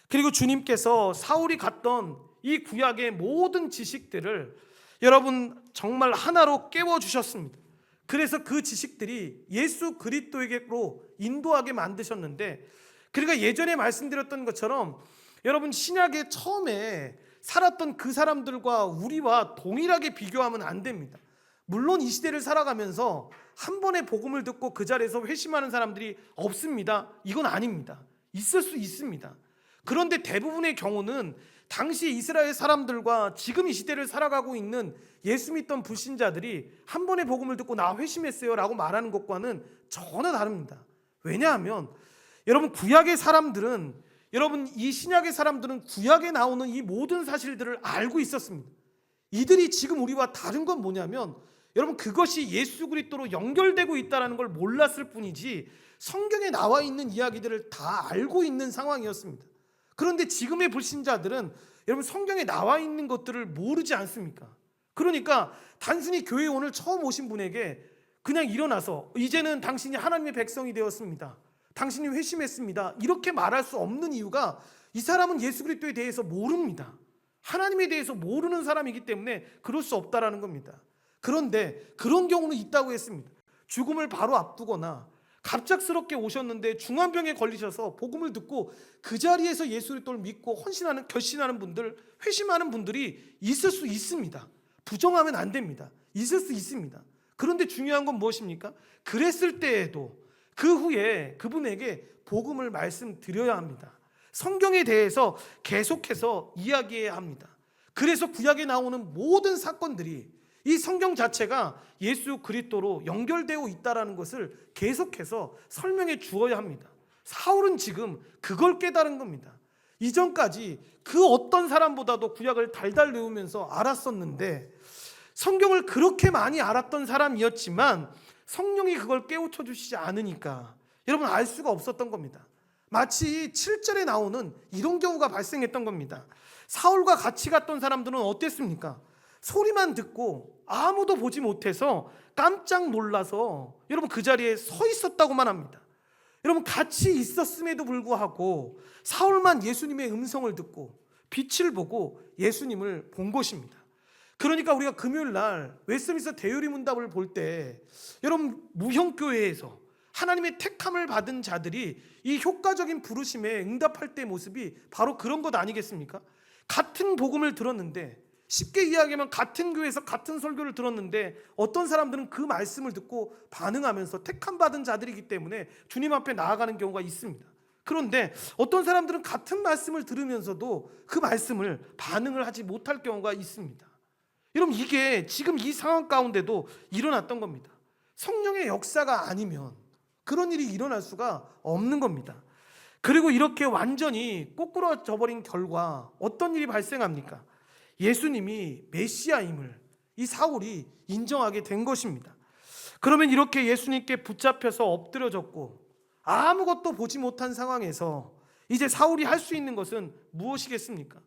그리고 주님께서 사울이 갔던 이 구약의 모든 지식들을 여러분 정말 하나로 깨워주셨습니다. 그래서 그 지식들이 예수 그리스도에게로 인도하게 만드셨는데, 그러니까 예전에 말씀드렸던 것처럼 여러분 신약의 처음에 살았던 그 사람들과 우리와 동일하게 비교하면 안 됩니다. 물론 이 시대를 살아가면서 한 번의 복음을 듣고 그 자리에서 회심하는 사람들이 없습니다. 이건 아닙니다. 있을 수 있습니다. 그런데 대부분의 경우는 당시 이스라엘 사람들과 지금 이 시대를 살아가고 있는 예수 믿던 불신자들이 한 번의 복음을 듣고 나 회심했어요 라고 말하는 것과는 전혀 다릅니다. 왜냐하면 여러분 구약의 사람들은, 여러분 이 신약의 사람들은 구약에 나오는 이 모든 사실들을 알고 있었습니다. 이들이 지금 우리와 다른 건 뭐냐면 여러분 그것이 예수 그리스도로 연결되고 있다는 걸 몰랐을 뿐이지 성경에 나와 있는 이야기들을 다 알고 있는 상황이었습니다. 그런데 지금의 불신자들은 여러분 성경에 나와 있는 것들을 모르지 않습니까? 그러니까 단순히 교회에 오늘 처음 오신 분에게 그냥 일어나서 이제는 당신이 하나님의 백성이 되었습니다, 당신이 회심했습니다, 이렇게 말할 수 없는 이유가 이 사람은 예수 그리스도에 대해서 모릅니다. 하나님에 대해서 모르는 사람이기 때문에 그럴 수 없다라는 겁니다. 그런데 그런 경우는 있다고 했습니다. 죽음을 바로 앞두거나 갑작스럽게 오셨는데 중환병에 걸리셔서 복음을 듣고 그 자리에서 예수 그리스도를 믿고 헌신하는, 결신하는 분들, 회심하는 분들이 있을 수 있습니다. 부정하면 안 됩니다. 있을 수 있습니다. 그런데 중요한 건 무엇입니까? 그랬을 때에도 그 후에 그분에게 복음을 말씀드려야 합니다. 성경에 대해서 계속해서 이야기해야 합니다. 그래서 구약에 나오는 모든 사건들이 이 성경 자체가 예수 그리스도로 연결되어 있다는 것을 계속해서 설명해 주어야 합니다. 사울은 지금 그걸 깨달은 겁니다. 이전까지 그 어떤 사람보다도 구약을 달달 외우면서 알았었는데, 성경을 그렇게 많이 알았던 사람이었지만 성령이 그걸 깨우쳐 주시지 않으니까 여러분 알 수가 없었던 겁니다. 마치 7절에 나오는 이런 경우가 발생했던 겁니다. 사울과 같이 갔던 사람들은 어땠습니까? 소리만 듣고 아무도 보지 못해서 깜짝 놀라서 여러분 그 자리에 서 있었다고만 합니다. 여러분 같이 있었음에도 불구하고 사울만 예수님의 음성을 듣고 빛을 보고 예수님을 본 것입니다. 그러니까 우리가 금요일 날 웨스트민스터 대유리 문답을 볼 때 여러분 무형교회에서 하나님의 택함을 받은 자들이 이 효과적인 부르심에 응답할 때의 모습이 바로 그런 것 아니겠습니까? 같은 복음을 들었는데, 쉽게 이야기하면 같은 교회에서 같은 설교를 들었는데 어떤 사람들은 그 말씀을 듣고 반응하면서 택함 받은 자들이기 때문에 주님 앞에 나아가는 경우가 있습니다. 그런데 어떤 사람들은 같은 말씀을 들으면서도 그 말씀을 반응을 하지 못할 경우가 있습니다. 여러분 이게 지금 이 상황 가운데도 일어났던 겁니다. 성령의 역사가 아니면 그런 일이 일어날 수가 없는 겁니다. 그리고 이렇게 완전히 꼬꾸라져 버린 결과 어떤 일이 발생합니까? 예수님이 메시아임을 이 사울이 인정하게 된 것입니다. 그러면 이렇게 예수님께 붙잡혀서 엎드려졌고 아무것도 보지 못한 상황에서 이제 사울이 할 수 있는 것은 무엇이겠습니까?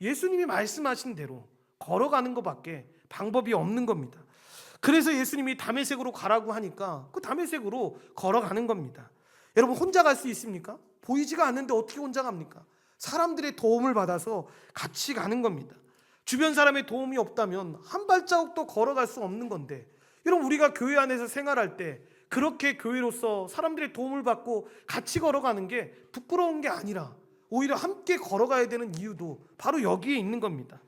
예수님이 말씀하신 대로 걸어가는 것밖에 방법이 없는 겁니다. 그래서 예수님이 다메섹으로 가라고 하니까 그 다메섹으로 걸어가는 겁니다. 여러분 혼자 갈 수 있습니까? 보이지가 않는데 어떻게 혼자 갑니까? 사람들의 도움을 받아서 같이 가는 겁니다. 주변 사람의 도움이 없다면 한 발자국도 걸어갈 수 없는 건데, 여러분 우리가 교회 안에서 생활할 때 그렇게 교회로서 사람들의 도움을 받고 같이 걸어가는 게 부끄러운 게 아니라 오히려 함께 걸어가야 되는 이유도 바로 여기에 있는 겁니다.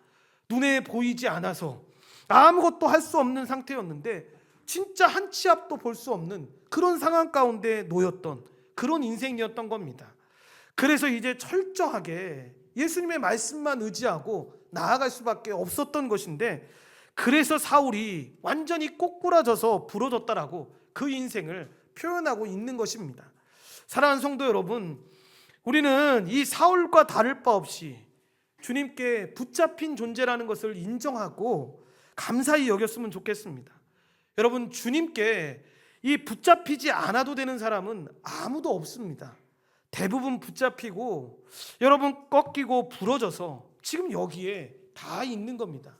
눈에 보이지 않아서 아무것도 할 수 없는 상태였는데 진짜 한 치 앞도 볼 수 없는 그런 상황 가운데 놓였던 그런 인생이었던 겁니다. 그래서 이제 철저하게 예수님의 말씀만 의지하고 나아갈 수밖에 없었던 것인데, 그래서 사울이 완전히 꼬꾸라져서 부러졌다라고 그 인생을 표현하고 있는 것입니다. 사랑하는 성도 여러분, 우리는 이 사울과 다를 바 없이 주님께 붙잡힌 존재라는 것을 인정하고 감사히 여겼으면 좋겠습니다. 여러분 주님께 이 붙잡히지 않아도 되는 사람은 아무도 없습니다. 대부분 붙잡히고 여러분 꺾이고 부러져서 지금 여기에 다 있는 겁니다.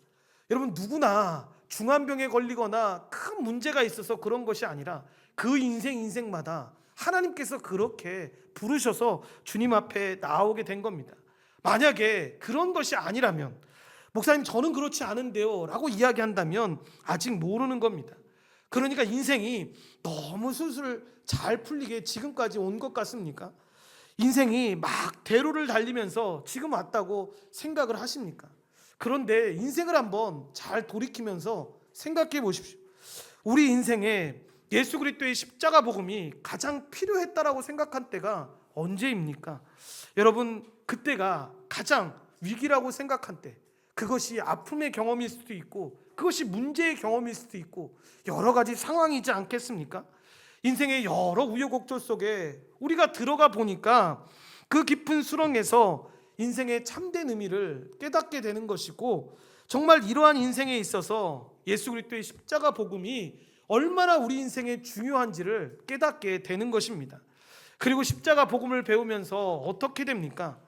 여러분 누구나 중환병에 걸리거나 큰 문제가 있어서 그런 것이 아니라 그 인생마다 하나님께서 그렇게 부르셔서 주님 앞에 나오게 된 겁니다. 만약에 그런 것이 아니라면, 목사님 저는 그렇지 않은데요 라고 이야기한다면 아직 모르는 겁니다. 그러니까 인생이 너무 술술 잘 풀리게 지금까지 온 것 같습니까? 인생이 막 대로를 달리면서 지금 왔다고 생각을 하십니까? 그런데 인생을 한번 잘 돌이키면서 생각해 보십시오. 우리 인생에 예수 그리스도의 십자가 복음이 가장 필요했다라고 생각한 때가 언제입니까? 여러분, 그때가 가장 위기라고 생각한 때, 그것이 아픔의 경험일 수도 있고 그것이 문제의 경험일 수도 있고 여러 가지 상황이지 않겠습니까? 인생의 여러 우여곡절 속에 우리가 들어가 보니까 그 깊은 수렁에서 인생의 참된 의미를 깨닫게 되는 것이고, 정말 이러한 인생에 있어서 예수 그리스도의 십자가 복음이 얼마나 우리 인생에 중요한지를 깨닫게 되는 것입니다. 그리고 십자가 복음을 배우면서 어떻게 됩니까?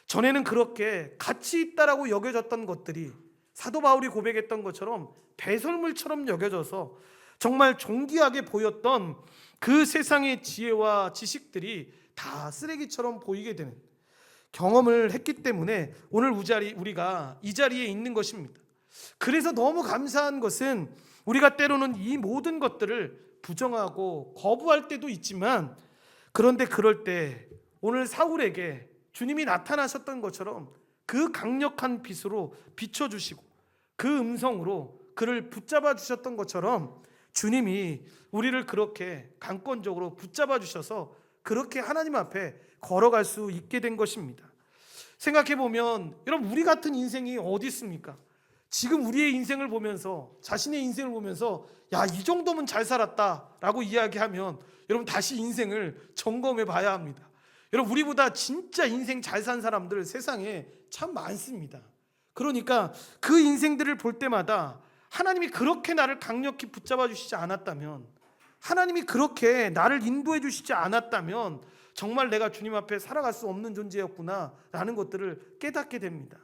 전에는 그렇게 가치 있다라고 여겨졌던 것들이 사도 바울이 고백했던 것처럼 배설물처럼 여겨져서 정말 존귀하게 보였던 그 세상의 지혜와 지식들이 다 쓰레기처럼 보이게 되는 경험을 했기 때문에 오늘 우리가 이 자리에 있는 것입니다. 그래서 너무 감사한 것은 우리가 때로는 이 모든 것들을 부정하고 거부할 때도 있지만, 그런데 그럴 때 오늘 사울에게 주님이 나타나셨던 것처럼 그 강력한 빛으로 비춰주시고 그 음성으로 그를 붙잡아 주셨던 것처럼 주님이 우리를 그렇게 강권적으로 붙잡아 주셔서 그렇게 하나님 앞에 걸어갈 수 있게 된 것입니다. 생각해 보면 여러분, 우리 같은 인생이 어디 있습니까? 지금 우리의 인생을 보면서, 자신의 인생을 보면서 야, 이 정도면 잘 살았다라고 이야기하면 여러분 다시 인생을 점검해 봐야 합니다. 여러분, 우리보다 진짜 인생 잘 산 사람들 세상에 참 많습니다. 그러니까 그 인생들을 볼 때마다 하나님이 그렇게 나를 강력히 붙잡아 주시지 않았다면, 하나님이 그렇게 나를 인도해 주시지 않았다면 정말 내가 주님 앞에 살아갈 수 없는 존재였구나 라는 것들을 깨닫게 됩니다.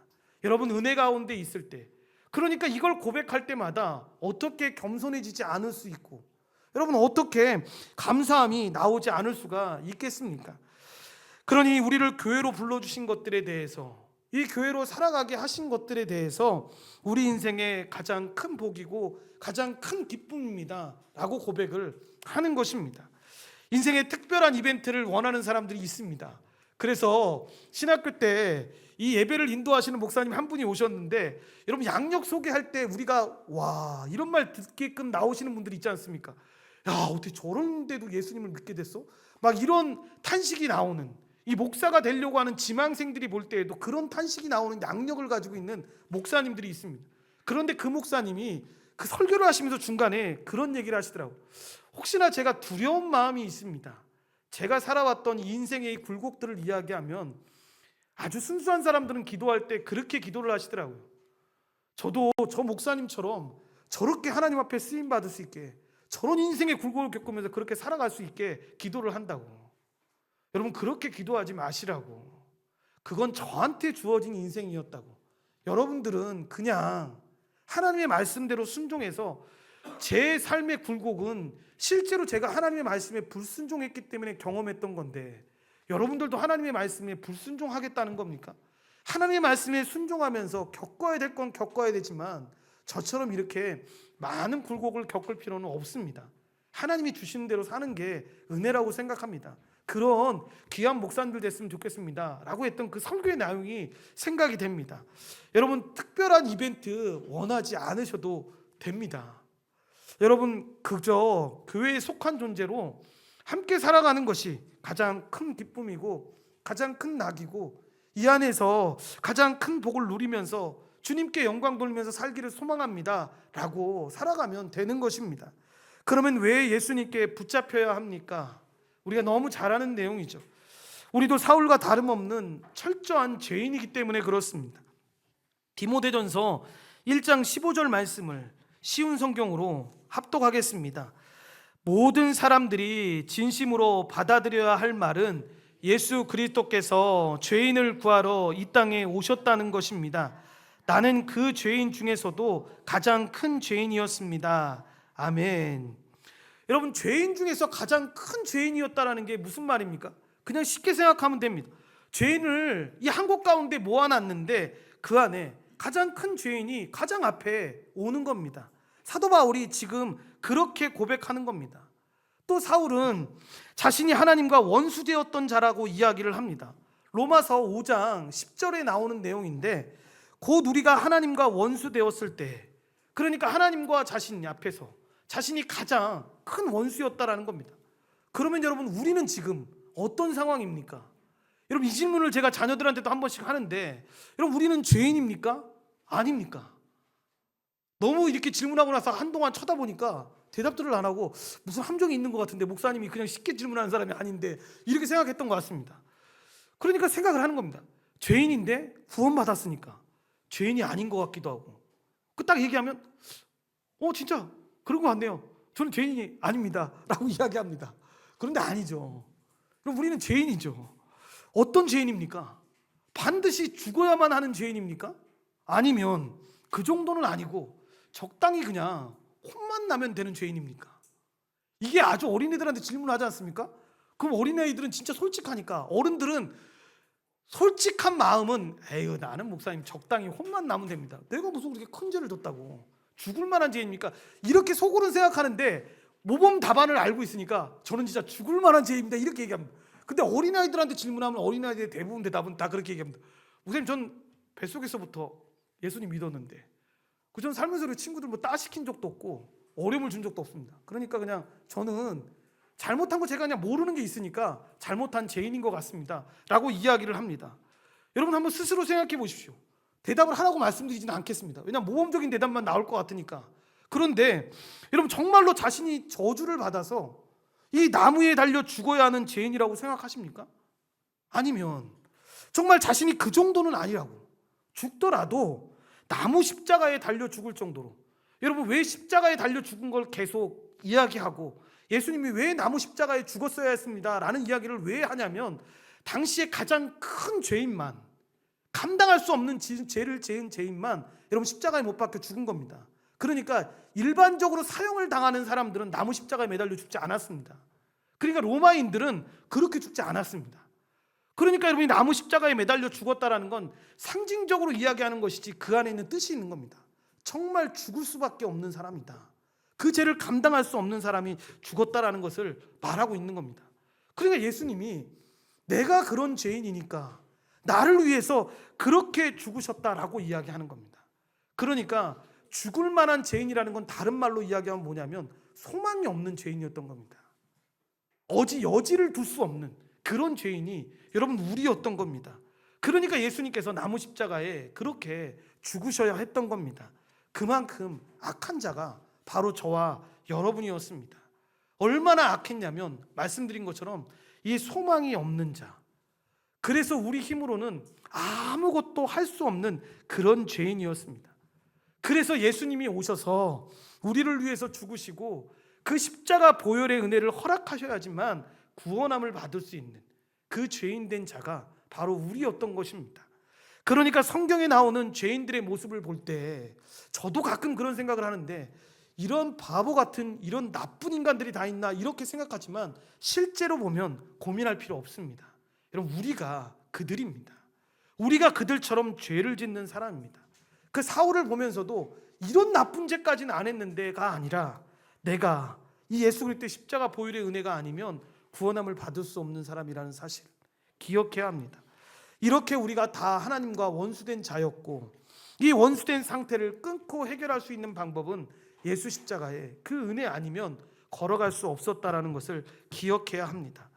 여러분, 은혜 가운데 있을 때, 그러니까 이걸 고백할 때마다 어떻게 겸손해지지 않을 수 있고, 여러분 어떻게 감사함이 나오지 않을 수가 있겠습니까? 그러니 우리를 교회로 불러주신 것들에 대해서, 이 교회로 살아가게 하신 것들에 대해서 우리 인생의 가장 큰 복이고 가장 큰 기쁨입니다 라고 고백을 하는 것입니다. 인생의 특별한 이벤트를 원하는 사람들이 있습니다. 그래서 신학교 때 이 예배를 인도하시는 목사님 한 분이 오셨는데, 여러분 양력 소개할 때 우리가 와, 이런 말 듣게끔 나오시는 분들이 있지 않습니까? 야, 어떻게 저런데도 예수님을 믿게 됐어? 막 이런 탄식이 나오는, 이 목사가 되려고 하는 지망생들이 볼 때에도 그런 탄식이 나오는 양력을 가지고 있는 목사님들이 있습니다. 그런데 그 목사님이 그 설교를 하시면서 중간에 그런 얘기를 하시더라고요. 혹시나 제가 두려운 마음이 있습니다. 제가 살아왔던 이 인생의 이 굴곡들을 이야기하면 아주 순수한 사람들은 기도할 때 그렇게 기도를 하시더라고요. 저도 저 목사님처럼 저렇게 하나님 앞에 쓰임 받을 수 있게, 저런 인생의 굴곡을 겪으면서 그렇게 살아갈 수 있게 기도를 한다고. 여러분, 그렇게 기도하지 마시라고. 그건 저한테 주어진 인생이었다고. 여러분들은 그냥 하나님의 말씀대로 순종해서, 제 삶의 굴곡은 실제로 제가 하나님의 말씀에 불순종했기 때문에 경험했던 건데, 여러분들도 하나님의 말씀에 불순종하겠다는 겁니까? 하나님의 말씀에 순종하면서 겪어야 될 건 겪어야 되지만 저처럼 이렇게 많은 굴곡을 겪을 필요는 없습니다. 하나님이 주시는 대로 사는 게 은혜라고 생각합니다. 그런 귀한 목사님들 됐으면 좋겠습니다 라고 했던 그 설교의 내용이 생각이 됩니다. 여러분, 특별한 이벤트 원하지 않으셔도 됩니다. 여러분, 그저 교회에 속한 존재로 함께 살아가는 것이 가장 큰 기쁨이고 가장 큰 낙이고, 이 안에서 가장 큰 복을 누리면서 주님께 영광 돌리면서 살기를 소망합니다 라고 살아가면 되는 것입니다. 그러면 왜 예수님께 붙잡혀야 합니까? 우리가 너무 잘 아는 내용이죠. 우리도 사울과 다름없는 철저한 죄인이기 때문에 그렇습니다. 디모데전서 1장 15절 말씀을 쉬운 성경으로 합독하겠습니다. 모든 사람들이 진심으로 받아들여야 할 말은 예수 그리스도께서 죄인을 구하러 이 땅에 오셨다는 것입니다. 나는 그 죄인 중에서도 가장 큰 죄인이었습니다. 아멘. 여러분, 죄인 중에서 가장 큰 죄인이었다라는 게 무슨 말입니까? 그냥 쉽게 생각하면 됩니다. 죄인을 이 한 곳 가운데 모아놨는데 그 안에 가장 큰 죄인이 가장 앞에 오는 겁니다. 사도 바울이 지금 그렇게 고백하는 겁니다. 또 사울은 자신이 하나님과 원수되었던 자라고 이야기를 합니다. 로마서 5장 10절에 나오는 내용인데, 곧 우리가 하나님과 원수되었을 때, 그러니까 하나님과 자신 앞에서 자신이 가장 큰 원수였다라는 겁니다. 그러면 여러분, 우리는 지금 어떤 상황입니까? 여러분, 이 질문을 제가 자녀들한테도 한 번씩 하는데, 여러분, 우리는 죄인입니까? 아닙니까? 너무 이렇게 질문하고 나서 한동안 쳐다보니까 대답들을 안 하고 무슨 함정이 있는 것 같은데, 목사님이 그냥 쉽게 질문하는 사람이 아닌데, 이렇게 생각했던 것 같습니다. 그러니까 생각을 하는 겁니다. 죄인인데 구원받았으니까 죄인이 아닌 것 같기도 하고, 그 딱 얘기하면 진짜 그런 것 같네요. 저는 죄인이 아닙니다 라고 이야기합니다. 그런데 아니죠. 그럼 우리는 죄인이죠. 어떤 죄인입니까? 반드시 죽어야만 하는 죄인입니까? 아니면 그 정도는 아니고 적당히 그냥 혼만 나면 되는 죄인입니까? 이게 아주 어린애들한테 질문하지 않습니까? 그럼 어린아이들은 진짜 솔직하니까, 어른들은 솔직한 마음은 에휴, 나는 목사님 적당히 혼만 나면 됩니다. 내가 무슨 그렇게 큰 죄를 졌다고 죽을 만한 죄입니까? 이렇게 속으로는 생각하는데 모범 답안을 알고 있으니까 저는 진짜 죽을 만한 죄입니다 이렇게 얘기합니다. 근데 어린아이들한테 질문하면 어린아이들의 대부분 대답은 다 그렇게 얘기합니다. 목사님, 전 뱃속에서부터 예수님 믿었는데 전 살면서 친구들 뭐 따시킨 적도 없고 어려움을 준 적도 없습니다. 그러니까 그냥 저는 잘못한 거 제가 그냥 모르는 게 있으니까 잘못한 죄인인 것 같습니다 라고 이야기를 합니다. 여러분, 한번 스스로 생각해 보십시오. 대답을 하라고 말씀드리지는 않겠습니다. 왜냐하면 모범적인 대답만 나올 것 같으니까. 그런데 여러분, 정말로 자신이 저주를 받아서 이 나무에 달려 죽어야 하는 죄인이라고 생각하십니까? 아니면 정말 자신이 그 정도는 아니라고, 죽더라도 나무 십자가에 달려 죽을 정도로, 여러분, 왜 십자가에 달려 죽은 걸 계속 이야기하고 예수님이 왜 나무 십자가에 죽었어야 했습니다 라는 이야기를 왜 하냐면, 당시에 가장 큰 죄인만, 감당할 수 없는 죄를 지은 죄인만 여러분 십자가에 못 박혀 죽은 겁니다. 그러니까 일반적으로 사형을 당하는 사람들은 나무 십자가에 매달려 죽지 않았습니다. 그러니까 로마인들은 그렇게 죽지 않았습니다. 그러니까 여러분이 나무 십자가에 매달려 죽었다라는 건 상징적으로 이야기하는 것이지 그 안에 있는 뜻이 있는 겁니다. 정말 죽을 수밖에 없는 사람이다. 그 죄를 감당할 수 없는 사람이 죽었다라는 것을 말하고 있는 겁니다. 그러니까 예수님이 내가 그런 죄인이니까 나를 위해서 그렇게 죽으셨다라고 이야기하는 겁니다. 그러니까 죽을 만한 죄인이라는 건 다른 말로 이야기하면 뭐냐면 소망이 없는 죄인이었던 겁니다. 여지를 둘 수 없는 그런 죄인이 여러분 우리였던 겁니다. 그러니까 예수님께서 나무 십자가에 그렇게 죽으셔야 했던 겁니다. 그만큼 악한 자가 바로 저와 여러분이었습니다. 얼마나 악했냐면 말씀드린 것처럼 이 소망이 없는 자, 그래서 우리 힘으로는 아무것도 할 수 없는 그런 죄인이었습니다. 그래서 예수님이 오셔서 우리를 위해서 죽으시고 그 십자가 보혈의 은혜를 허락하셔야지만 구원함을 받을 수 있는 그 죄인된 자가 바로 우리였던 것입니다. 그러니까 성경에 나오는 죄인들의 모습을 볼 때 저도 가끔 그런 생각을 하는데, 이런 바보 같은 이런 나쁜 인간들이 다 있나 이렇게 생각하지만 실제로 보면 고민할 필요 없습니다. 여러분, 우리가 그들입니다. 우리가 그들처럼 죄를 짓는 사람입니다. 그 사울을 보면서도 이런 나쁜 죄까지는 안 했는데가 아니라, 내가 이 예수 그리스도의 십자가 보혈의 은혜가 아니면 구원함을 받을 수 없는 사람이라는 사실 기억해야 합니다. 이렇게 우리가 다 하나님과 원수된 자였고, 이 원수된 상태를 끊고 해결할 수 있는 방법은 예수 십자가에 그 은혜 아니면 걸어갈 수 없었다라는 것을 기억해야 합니다.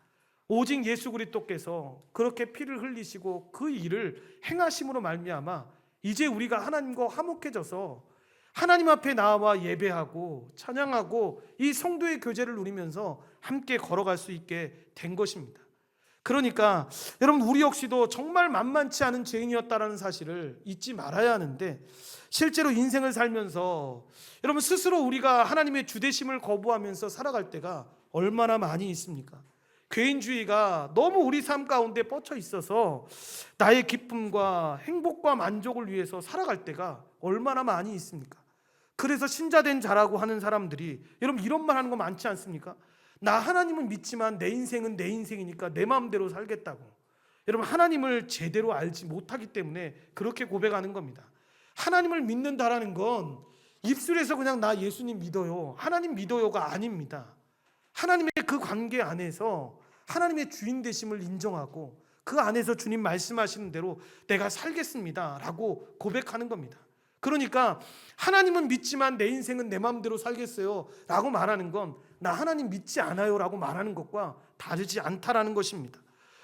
오직 예수 그리스도께서 그렇게 피를 흘리시고 그 일을 행하심으로 말미암아 이제 우리가 하나님과 화목해져서 하나님 앞에 나와 예배하고 찬양하고 이 성도의 교제를 누리면서 함께 걸어갈 수 있게 된 것입니다. 그러니까 여러분, 우리 역시도 정말 만만치 않은 죄인이었다라는 사실을 잊지 말아야 하는데, 실제로 인생을 살면서 여러분 스스로 우리가 하나님의 주되심을 거부하면서 살아갈 때가 얼마나 많이 있습니까? 개인주의가 너무 우리 삶 가운데 뻗쳐 있어서 나의 기쁨과 행복과 만족을 위해서 살아갈 때가 얼마나 많이 있습니까? 그래서 신자된 자라고 하는 사람들이 여러분 이런 말 하는 거 많지 않습니까? 나 하나님은 믿지만 내 인생은 내 인생이니까 내 마음대로 살겠다고. 여러분 하나님을 제대로 알지 못하기 때문에 그렇게 고백하는 겁니다. 하나님을 믿는다라는 건 입술에서 그냥 나 예수님 믿어요, 하나님 믿어요가 아닙니다. 하나님의 그 관계 안에서 하나님의 주인 되심을 인정하고 그 안에서 주님 말씀하시는 대로 내가 살겠습니다 라고 고백하는 겁니다. 그러니까 하나님은 믿지만 내 인생은 내 마음대로 살겠어요 라고 말하는 건 나 하나님 믿지 않아요 라고 말하는 것과 다르지 않다라는 것입니다.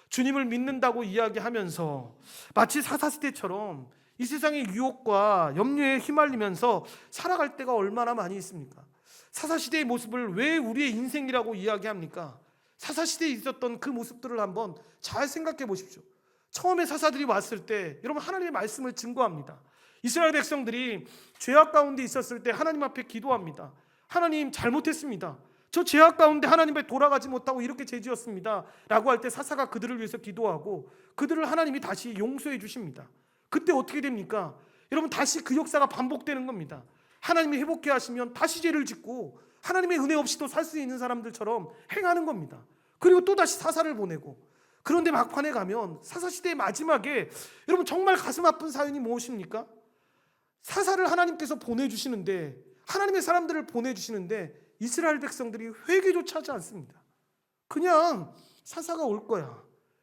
주님을 믿는다고 이야기하면서 마치 사사시대처럼 이 세상의 유혹과 염려에 휘말리면서 살아갈 때가 얼마나 많이 있습니까? 사사시대의 모습을 왜 우리의 인생이라고 이야기합니까? 사사시대에 있었던 그 모습들을 한번 잘 생각해 보십시오. 처음에 사사들이 왔을 때 여러분 하나님의 말씀을 증거합니다. 이스라엘 백성들이 죄악 가운데 있었을 때 하나님 앞에 기도합니다. 하나님 잘못했습니다. 저 죄악 가운데 하나님 앞에 돌아가지 못하고 이렇게 죄지었습니다 라고 할 때 사사가 그들을 위해서 기도하고 그들을 하나님이 다시 용서해 주십니다. 그때 어떻게 됩니까? 여러분 다시 그 역사가 반복되는 겁니다. 하나님이 회복해 하시면 다시 죄를 짓고 하나님의 은혜 없이도 살 수 있는 사람들처럼 행하는 겁니다. 그리고 또다시 사사를 보내고, 그런데 막판에 가면 사사시대의 마지막에 여러분 정말 가슴 아픈 사연이 무엇입니까? 사사를 하나님께서 보내주시는데, 하나님의 사람들을 보내주시는데 이스라엘 백성들이 회개조차 하지 않습니다. 그냥 사사가 올 거야,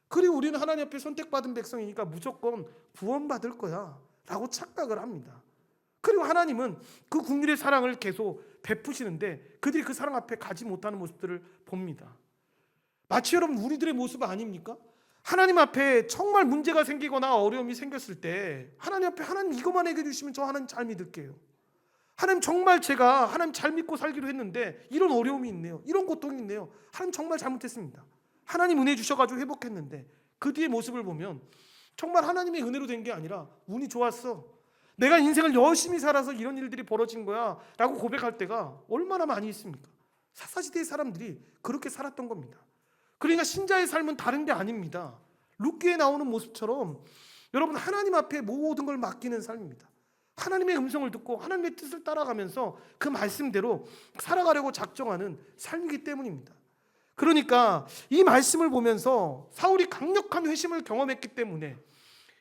그리고 우리는 하나님 앞에 선택받은 백성이니까 무조건 구원받을 거야 라고 착각을 합니다. 그리고 하나님은 그 국민의 사랑을 계속 베푸시는데 그들이 그 사랑 앞에 가지 못하는 모습들을 봅니다. 마치 여러분 우리들의 모습 아닙니까? 하나님 앞에 정말 문제가 생기거나 어려움이 생겼을 때 하나님 앞에 하나님 이것만 해결해 주시면 저 하나님 잘 믿을게요. 하나님 정말 제가 하나님 잘 믿고 살기로 했는데 이런 어려움이 있네요, 이런 고통이 있네요, 하나님 정말 잘못했습니다. 하나님 은혜 주셔가지고 회복했는데 그 뒤의 모습을 보면 정말 하나님의 은혜로 된 게 아니라 운이 좋았어, 내가 인생을 열심히 살아서 이런 일들이 벌어진 거야 라고 고백할 때가 얼마나 많이 있습니까? 사사시대의 사람들이 그렇게 살았던 겁니다. 그러니까 신자의 삶은 다른 게 아닙니다. 룻기에 나오는 모습처럼 여러분 하나님 앞에 모든 걸 맡기는 삶입니다. 하나님의 음성을 듣고 하나님의 뜻을 따라가면서 그 말씀대로 살아가려고 작정하는 삶이기 때문입니다. 그러니까 이 말씀을 보면서 사울이 강력한 회심을 경험했기 때문에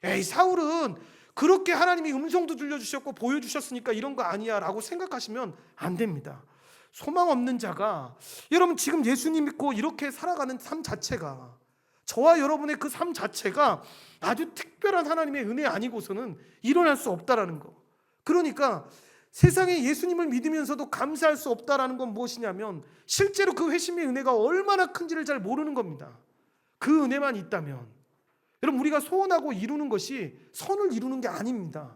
에이 사울은 그렇게 하나님이 음성도 들려주셨고 보여주셨으니까 이런 거 아니야 라고 생각하시면 안 됩니다. 소망 없는 자가 여러분 지금 예수님 믿고 이렇게 살아가는 삶 자체가, 저와 여러분의 그 삶 자체가 아주 특별한 하나님의 은혜 아니고서는 일어날 수 없다라는 거. 그러니까 세상에 예수님을 믿으면서도 감사할 수 없다라는 건 무엇이냐면 실제로 그 회심의 은혜가 얼마나 큰지를 잘 모르는 겁니다. 그 은혜만 있다면 여러분 우리가 소원하고 이루는 것이 선을 이루는 게 아닙니다.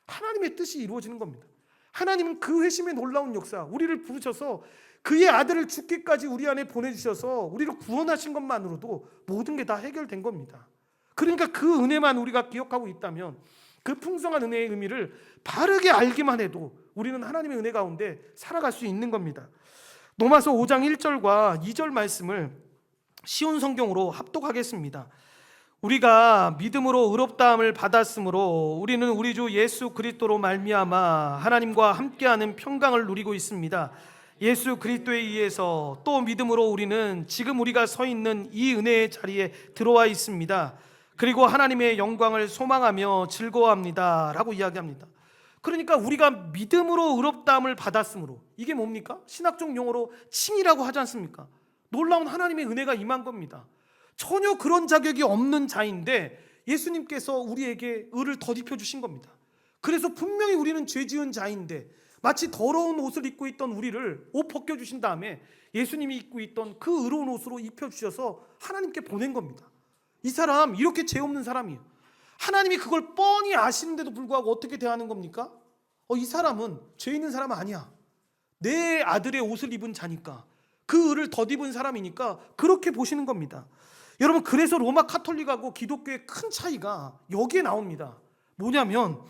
하나님의 뜻이 이루어지는 겁니다. 하나님은 그 회심의 놀라운 역사, 우리를 부르셔서 그의 아들을 죽기까지 우리 안에 보내주셔서 우리를 구원하신 것만으로도 모든 게 다 해결된 겁니다. 그러니까 그 은혜만 우리가 기억하고 있다면 그 풍성한 은혜의 의미를 바르게 알기만 해도 우리는 하나님의 은혜 가운데 살아갈 수 있는 겁니다. 로마서 5장 1절과 2절 말씀을 쉬운 성경으로 합독하겠습니다. 우리가 믿음으로 의롭다함을 받았으므로 우리는 우리 주 예수 그리스도로 말미암아 하나님과 함께하는 평강을 누리고 있습니다. 예수 그리스도에 의해서 또 믿음으로 우리는 지금 우리가 서 있는 이 은혜의 자리에 들어와 있습니다. 그리고 하나님의 영광을 소망하며 즐거워합니다 라고 이야기합니다. 그러니까 우리가 믿음으로 의롭다함을 받았으므로, 이게 뭡니까? 신학적 용어로 칭이라고 하지 않습니까? 놀라운 하나님의 은혜가 임한 겁니다. 전혀 그런 자격이 없는 자인데 예수님께서 우리에게 의를 덧입혀 주신 겁니다. 그래서 분명히 우리는 죄 지은 자인데 마치 더러운 옷을 입고 있던 우리를 옷 벗겨주신 다음에 예수님이 입고 있던 그 의로운 옷으로 입혀주셔서 하나님께 보낸 겁니다. 이 사람 이렇게 죄 없는 사람이에요. 하나님이 그걸 뻔히 아시는데도 불구하고 어떻게 대하는 겁니까? 이 사람은 죄 있는 사람 아니야, 내 아들의 옷을 입은 자니까, 그 의를 덧입은 사람이니까 그렇게 보시는 겁니다. 여러분 그래서 로마 카톨릭하고 기독교의 큰 차이가 여기에 나옵니다. 뭐냐면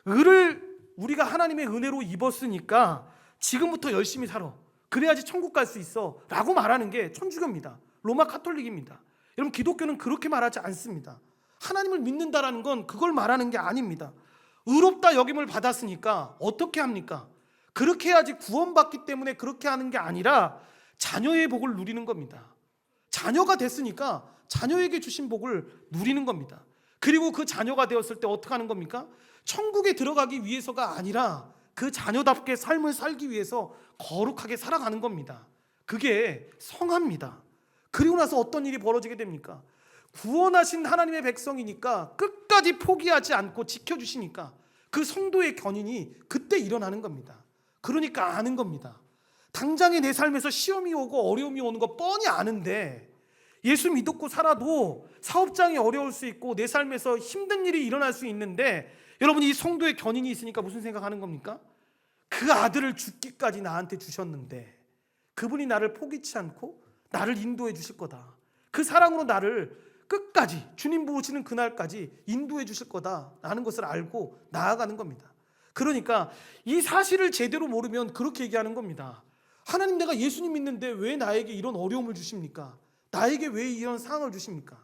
의를 우리가 하나님의 은혜로 입었으니까 지금부터 열심히 살아, 그래야지 천국 갈 수 있어 라고 말하는 게 천주교입니다. 로마 카톨릭입니다. 여러분, 기독교는 그렇게 말하지 않습니다. 하나님을 믿는다라는 건 그걸 말하는 게 아닙니다. 의롭다 여김을 받았으니까 어떻게 합니까? 그렇게 해야지 구원받기 때문에 그렇게 하는 게 아니라 자녀의 복을 누리는 겁니다. 자녀가 됐으니까 자녀에게 주신 복을 누리는 겁니다. 그리고 그 자녀가 되었을 때 어떻게 하는 겁니까? 천국에 들어가기 위해서가 아니라 그 자녀답게 삶을 살기 위해서 거룩하게 살아가는 겁니다. 그게 성화입니다. 그리고 나서 어떤 일이 벌어지게 됩니까? 구원하신 하나님의 백성이니까 끝까지 포기하지 않고 지켜주시니까 그 성도의 견인이 그때 일어나는 겁니다. 그러니까 아는 겁니다. 당장에 내 삶에서 시험이 오고 어려움이 오는 거 뻔히 아는데 예수 믿고 살아도 사업장이 어려울 수 있고 내 삶에서 힘든 일이 일어날 수 있는데, 여러분, 이 성도의 견인이 있으니까 무슨 생각하는 겁니까? 그 아들을 죽기까지 나한테 주셨는데 그분이 나를 포기치 않고 나를 인도해 주실 거다. 그 사랑으로 나를 끝까지 주님 부으시는 그날까지 인도해 주실 거다라는 것을 알고 나아가는 겁니다. 그러니까 이 사실을 제대로 모르면 그렇게 얘기하는 겁니다. 하나님, 내가 예수님 믿는데 왜 나에게 이런 어려움을 주십니까? 나에게 왜 이런 상황을 주십니까?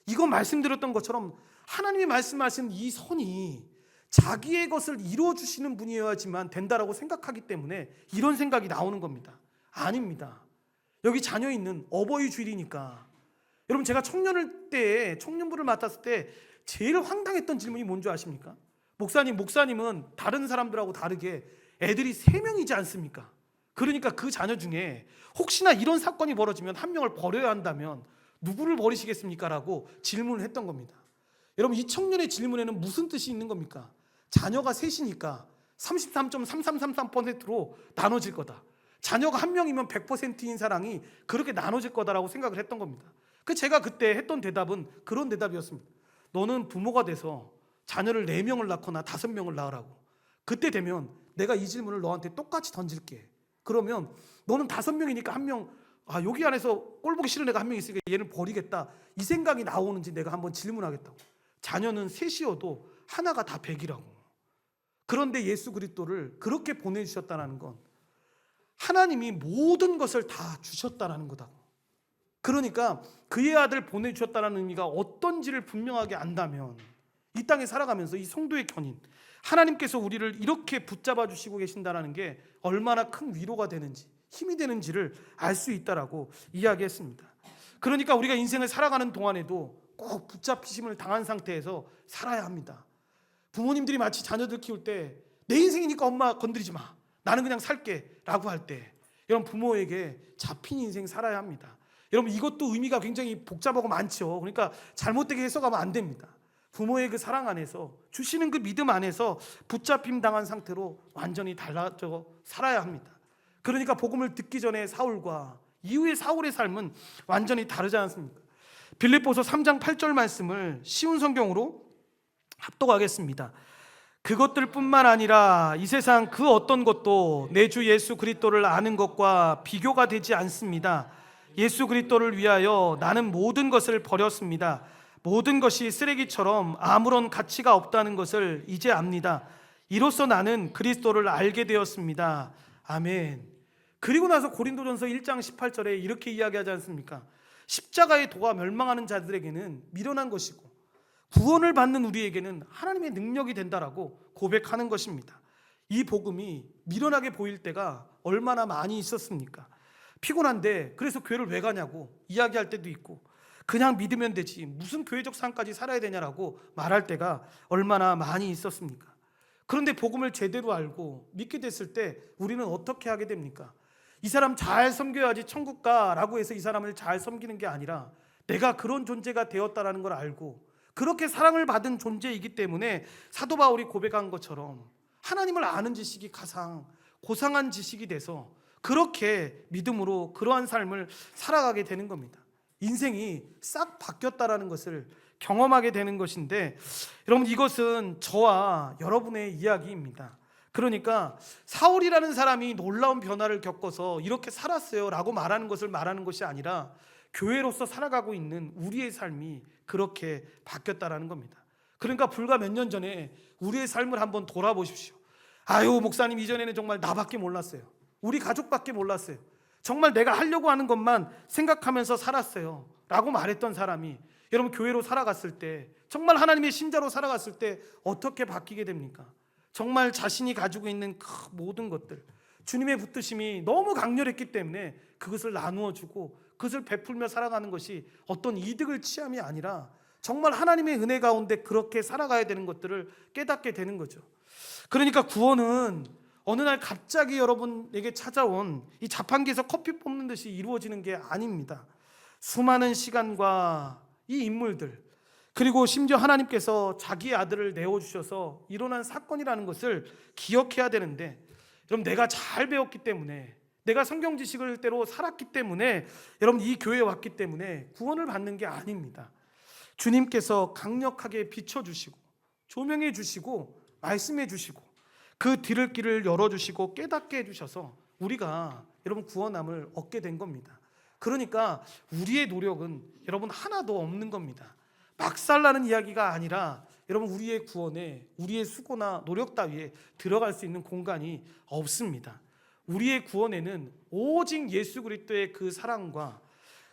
이거 말씀드렸던 것처럼 하나님이 말씀하신 이 선이 자기의 것을 이루어주시는 분이어야지만 된다라고 생각하기 때문에 이런 생각이 나오는 겁니다. 아닙니다. 여기 자녀 있는 어버이 주일이니까, 여러분, 제가 청년부를 맡았을 때 제일 황당했던 질문이 뭔지 아십니까? 목사님은 다른 사람들하고 다르게 애들이 3명이지 않습니까? 그러니까 그 자녀 중에 혹시나 이런 사건이 벌어지면 한 명을 버려야 한다면 누구를 버리시겠습니까? 라고 질문을 했던 겁니다. 여러분, 이 청년의 질문에는 무슨 뜻이 있는 겁니까? 자녀가 셋이니까 33.3333%로 나눠질 거다. 자녀가 한 명이면 100%인 사랑이 그렇게 나눠질 거다라고 생각을 했던 겁니다. 제가 그때 했던 대답은 그런 대답이었습니다. 너는 부모가 돼서 자녀를 4명을 낳거나 5명을 낳으라고. 그때 되면 내가 이 질문을 너한테 똑같이 던질게. 그러면 너는 5명이니까 한 명, 여기 안에서 꼴 보기 싫은 애가 한 명 있으니까 얘는 버리겠다, 이 생각이 나오는지 내가 한번 질문하겠다고. 자녀는 셋이어도 하나가 다 100이라고. 그런데 예수 그리스도를 그렇게 보내주셨다는 건 하나님이 모든 것을 다 주셨다는 거다. 그러니까 그의 아들 보내주셨다는 의미가 어떤지를 분명하게 안다면 이 땅에 살아가면서 이 성도의 견인, 하나님께서 우리를 이렇게 붙잡아 주시고 계신다는 게 얼마나 큰 위로가 되는지, 힘이 되는지를 알 수 있다라고 이야기했습니다. 그러니까 우리가 인생을 살아가는 동안에도 꼭 붙잡히심을 당한 상태에서 살아야 합니다. 부모님들이 마치 자녀들 키울 때 내 인생이니까 엄마 건드리지 마, 나는 그냥 살게 라고 할 때, 여러분, 부모에게 잡힌 인생 살아야 합니다. 여러분, 이것도 의미가 굉장히 복잡하고 많죠. 그러니까 잘못되게 해석하면 안 됩니다. 부모의 그 사랑 안에서, 주시는 그 믿음 안에서 붙잡힘 당한 상태로 완전히 달라져 살아야 합니다. 그러니까 복음을 듣기 전에 사울과 이후의 사울의 삶은 완전히 다르지 않습니까? 빌립보서 3장 8절 말씀을 쉬운 성경으로 합독하겠습니다. 그것들뿐만 아니라 이 세상 그 어떤 것도 내 주 예수 그리스도를 아는 것과 비교가 되지 않습니다. 예수 그리스도를 위하여 나는 모든 것을 버렸습니다. 모든 것이 쓰레기처럼 아무런 가치가 없다는 것을 이제 압니다. 이로써 나는 그리스도를 알게 되었습니다. 아멘. 그리고 나서 고린도전서 1장 18절에 이렇게 이야기하지 않습니까? 십자가의 도가 멸망하는 자들에게는 미련한 것이고 구원을 받는 우리에게는 하나님의 능력이 된다라고 고백하는 것입니다. 이 복음이 미련하게 보일 때가 얼마나 많이 있었습니까? 피곤한데 그래서 교회를 왜 가냐고 이야기할 때도 있고, 그냥 믿으면 되지 무슨 교회적 삶까지 살아야 되냐라고 말할 때가 얼마나 많이 있었습니까? 그런데 복음을 제대로 알고 믿게 됐을 때 우리는 어떻게 하게 됩니까? 이 사람 잘 섬겨야지 천국 가라고 해서 이 사람을 잘 섬기는 게 아니라 내가 그런 존재가 되었다라는 걸 알고 그렇게 사랑을 받은 존재이기 때문에 사도 바울이 고백한 것처럼 하나님을 아는 지식이 가장 고상한 지식이 돼서 그렇게 믿음으로 그러한 삶을 살아가게 되는 겁니다. 인생이 싹 바뀌었다라는 것을 경험하게 되는 것인데, 여러분, 이것은 저와 여러분의 이야기입니다. 그러니까 사울이라는 사람이 놀라운 변화를 겪어서 이렇게 살았어요 라고 말하는 것이 아니라 교회로서 살아가고 있는 우리의 삶이 그렇게 바뀌었다라는 겁니다. 그러니까 불과 몇 년 전에 우리의 삶을 한번 돌아보십시오. 아유, 목사님, 이전에는 정말 나밖에 몰랐어요. 우리 가족밖에 몰랐어요. 정말 내가 하려고 하는 것만 생각하면서 살았어요 라고 말했던 사람이 여러분 교회로 살아갔을 때, 정말 하나님의 신자로 살아갔을 때 어떻게 바뀌게 됩니까? 정말 자신이 가지고 있는 그 모든 것들, 주님의 붙드심이 너무 강렬했기 때문에 그것을 나누어 주고 그것을 베풀며 살아가는 것이 어떤 이득을 취함이 아니라 정말 하나님의 은혜 가운데 그렇게 살아가야 되는 것들을 깨닫게 되는 거죠. 그러니까 구원은 어느 날 갑자기 여러분에게 찾아온 이 자판기에서 커피 뽑는 듯이 이루어지는 게 아닙니다. 수많은 시간과 이 인물들, 그리고 심지어 하나님께서 자기의 아들을 내어주셔서 일어난 사건이라는 것을 기억해야 되는데, 여러분 내가 잘 배웠기 때문에, 내가 성경 지식을 대로 살았기 때문에, 여러분 이 교회에 왔기 때문에 구원을 받는 게 아닙니다. 주님께서 강력하게 비춰주시고 조명해 주시고 말씀해 주시고 그 뒤를 길을 열어주시고 깨닫게 해주셔서 우리가 여러분 구원함을 얻게 된 겁니다. 그러니까 우리의 노력은 여러분 하나도 없는 겁니다. 막살나는 이야기가 아니라 여러분 우리의 구원에 우리의 수고나 노력 따위에 들어갈 수 있는 공간이 없습니다. 우리의 구원에는 오직 예수 그리스도의 그 사랑과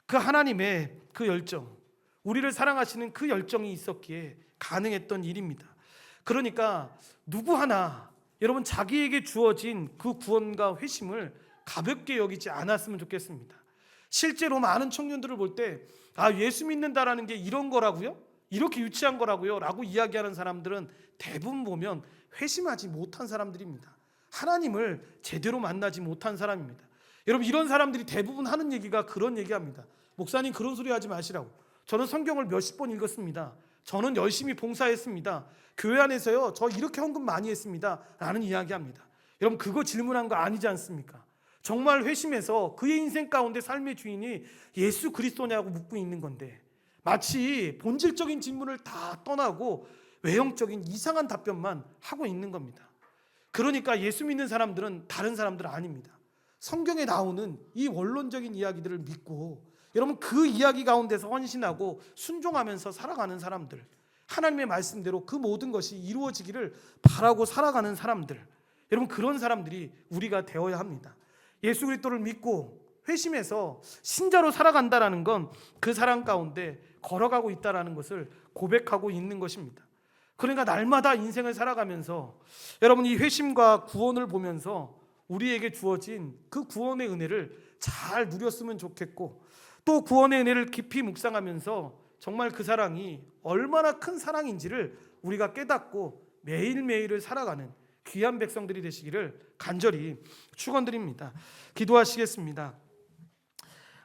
그 하나님의 그 열정, 우리를 사랑하시는 그 열정이 있었기에 가능했던 일입니다. 그러니까 누구 하나 여러분 자기에게 주어진 그 구원과 회심을 가볍게 여기지 않았으면 좋겠습니다. 실제로 많은 청년들을 볼 때 예수 믿는다라는 게 이런 거라고요? 이렇게 유치한 거라고요? 라고 이야기하는 사람들은 대부분 보면 회심하지 못한 사람들입니다. 하나님을 제대로 만나지 못한 사람입니다. 여러분 이런 사람들이 대부분 하는 얘기가 그런 얘기합니다. 목사님 그런 소리 하지 마시라고. 저는 성경을 몇십 번 읽었습니다. 저는 열심히 봉사했습니다. 교회 안에서요 저 이렇게 헌금 많이 했습니다 라는 이야기합니다. 여러분 그거 질문한 거 아니지 않습니까? 정말 회심해서 그의 인생 가운데 삶의 주인이 예수 그리스도냐고 묻고 있는 건데, 마치 본질적인 질문을 다 떠나고 외형적인 이상한 답변만 하고 있는 겁니다. 그러니까 예수 믿는 사람들은 다른 사람들 아닙니다. 성경에 나오는 이 원론적인 이야기들을 믿고 여러분 그 이야기 가운데서 헌신하고 순종하면서 살아가는 사람들, 하나님의 말씀대로 그 모든 것이 이루어지기를 바라고 살아가는 사람들, 여러분 그런 사람들이 우리가 되어야 합니다. 예수 그리스도를 믿고 회심해서 신자로 살아간다는 건 그 사랑 가운데 걸어가고 있다는 것을 고백하고 있는 것입니다. 그러니까 날마다 인생을 살아가면서 여러분 이 회심과 구원을 보면서 우리에게 주어진 그 구원의 은혜를 잘 누렸으면 좋겠고, 또 구원의 은혜를 깊이 묵상하면서 정말 그 사랑이 얼마나 큰 사랑인지를 우리가 깨닫고 매일매일을 살아가는 귀한 백성들이 되시기를 간절히 축원드립니다. 기도하시겠습니다.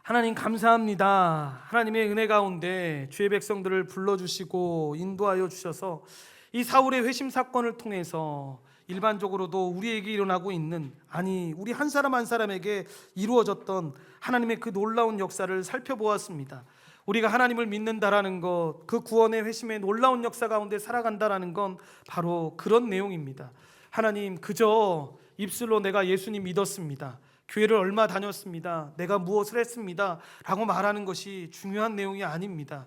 하나님 감사합니다. 하나님의 은혜 가운데 주의 백성들을 불러주시고 인도하여 주셔서 이 사울의 회심 사건을 통해서 일반적으로도 우리에게 일어나고 있는, 아니 우리 한 사람 한 사람에게 이루어졌던 하나님의 그 놀라운 역사를 살펴보았습니다. 우리가 하나님을 믿는다라는 것, 그 구원의 회심의 놀라운 역사 가운데 살아간다라는 건 바로 그런 내용입니다. 하나님 그저 입술로 내가 예수님 믿었습니다, 교회를 얼마 다녔습니다, 내가 무엇을 했습니다 라고 말하는 것이 중요한 내용이 아닙니다.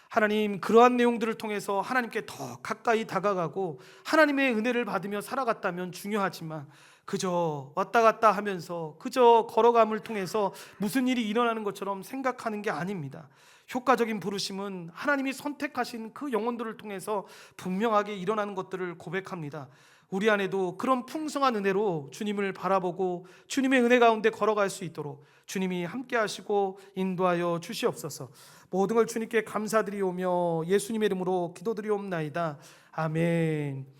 하나님 그러한 내용들을 통해서 하나님께 더 가까이 다가가고 하나님의 은혜를 받으며 살아갔다면 중요하지만, 그저 왔다 갔다 하면서 그저 걸어감을 통해서 무슨 일이 일어나는 것처럼 생각하는 게 아닙니다. 효과적인 부르심은 하나님이 선택하신 그 영혼들을 통해서 분명하게 일어나는 것들을 고백합니다. 우리 안에도 그런 풍성한 은혜로 주님을 바라보고 주님의 은혜 가운데 걸어갈 수 있도록 주님이 함께 하시고 인도하여 주시옵소서. 모든 걸 주님께 감사드리오며 예수님의 이름으로 기도드리옵나이다. 아멘.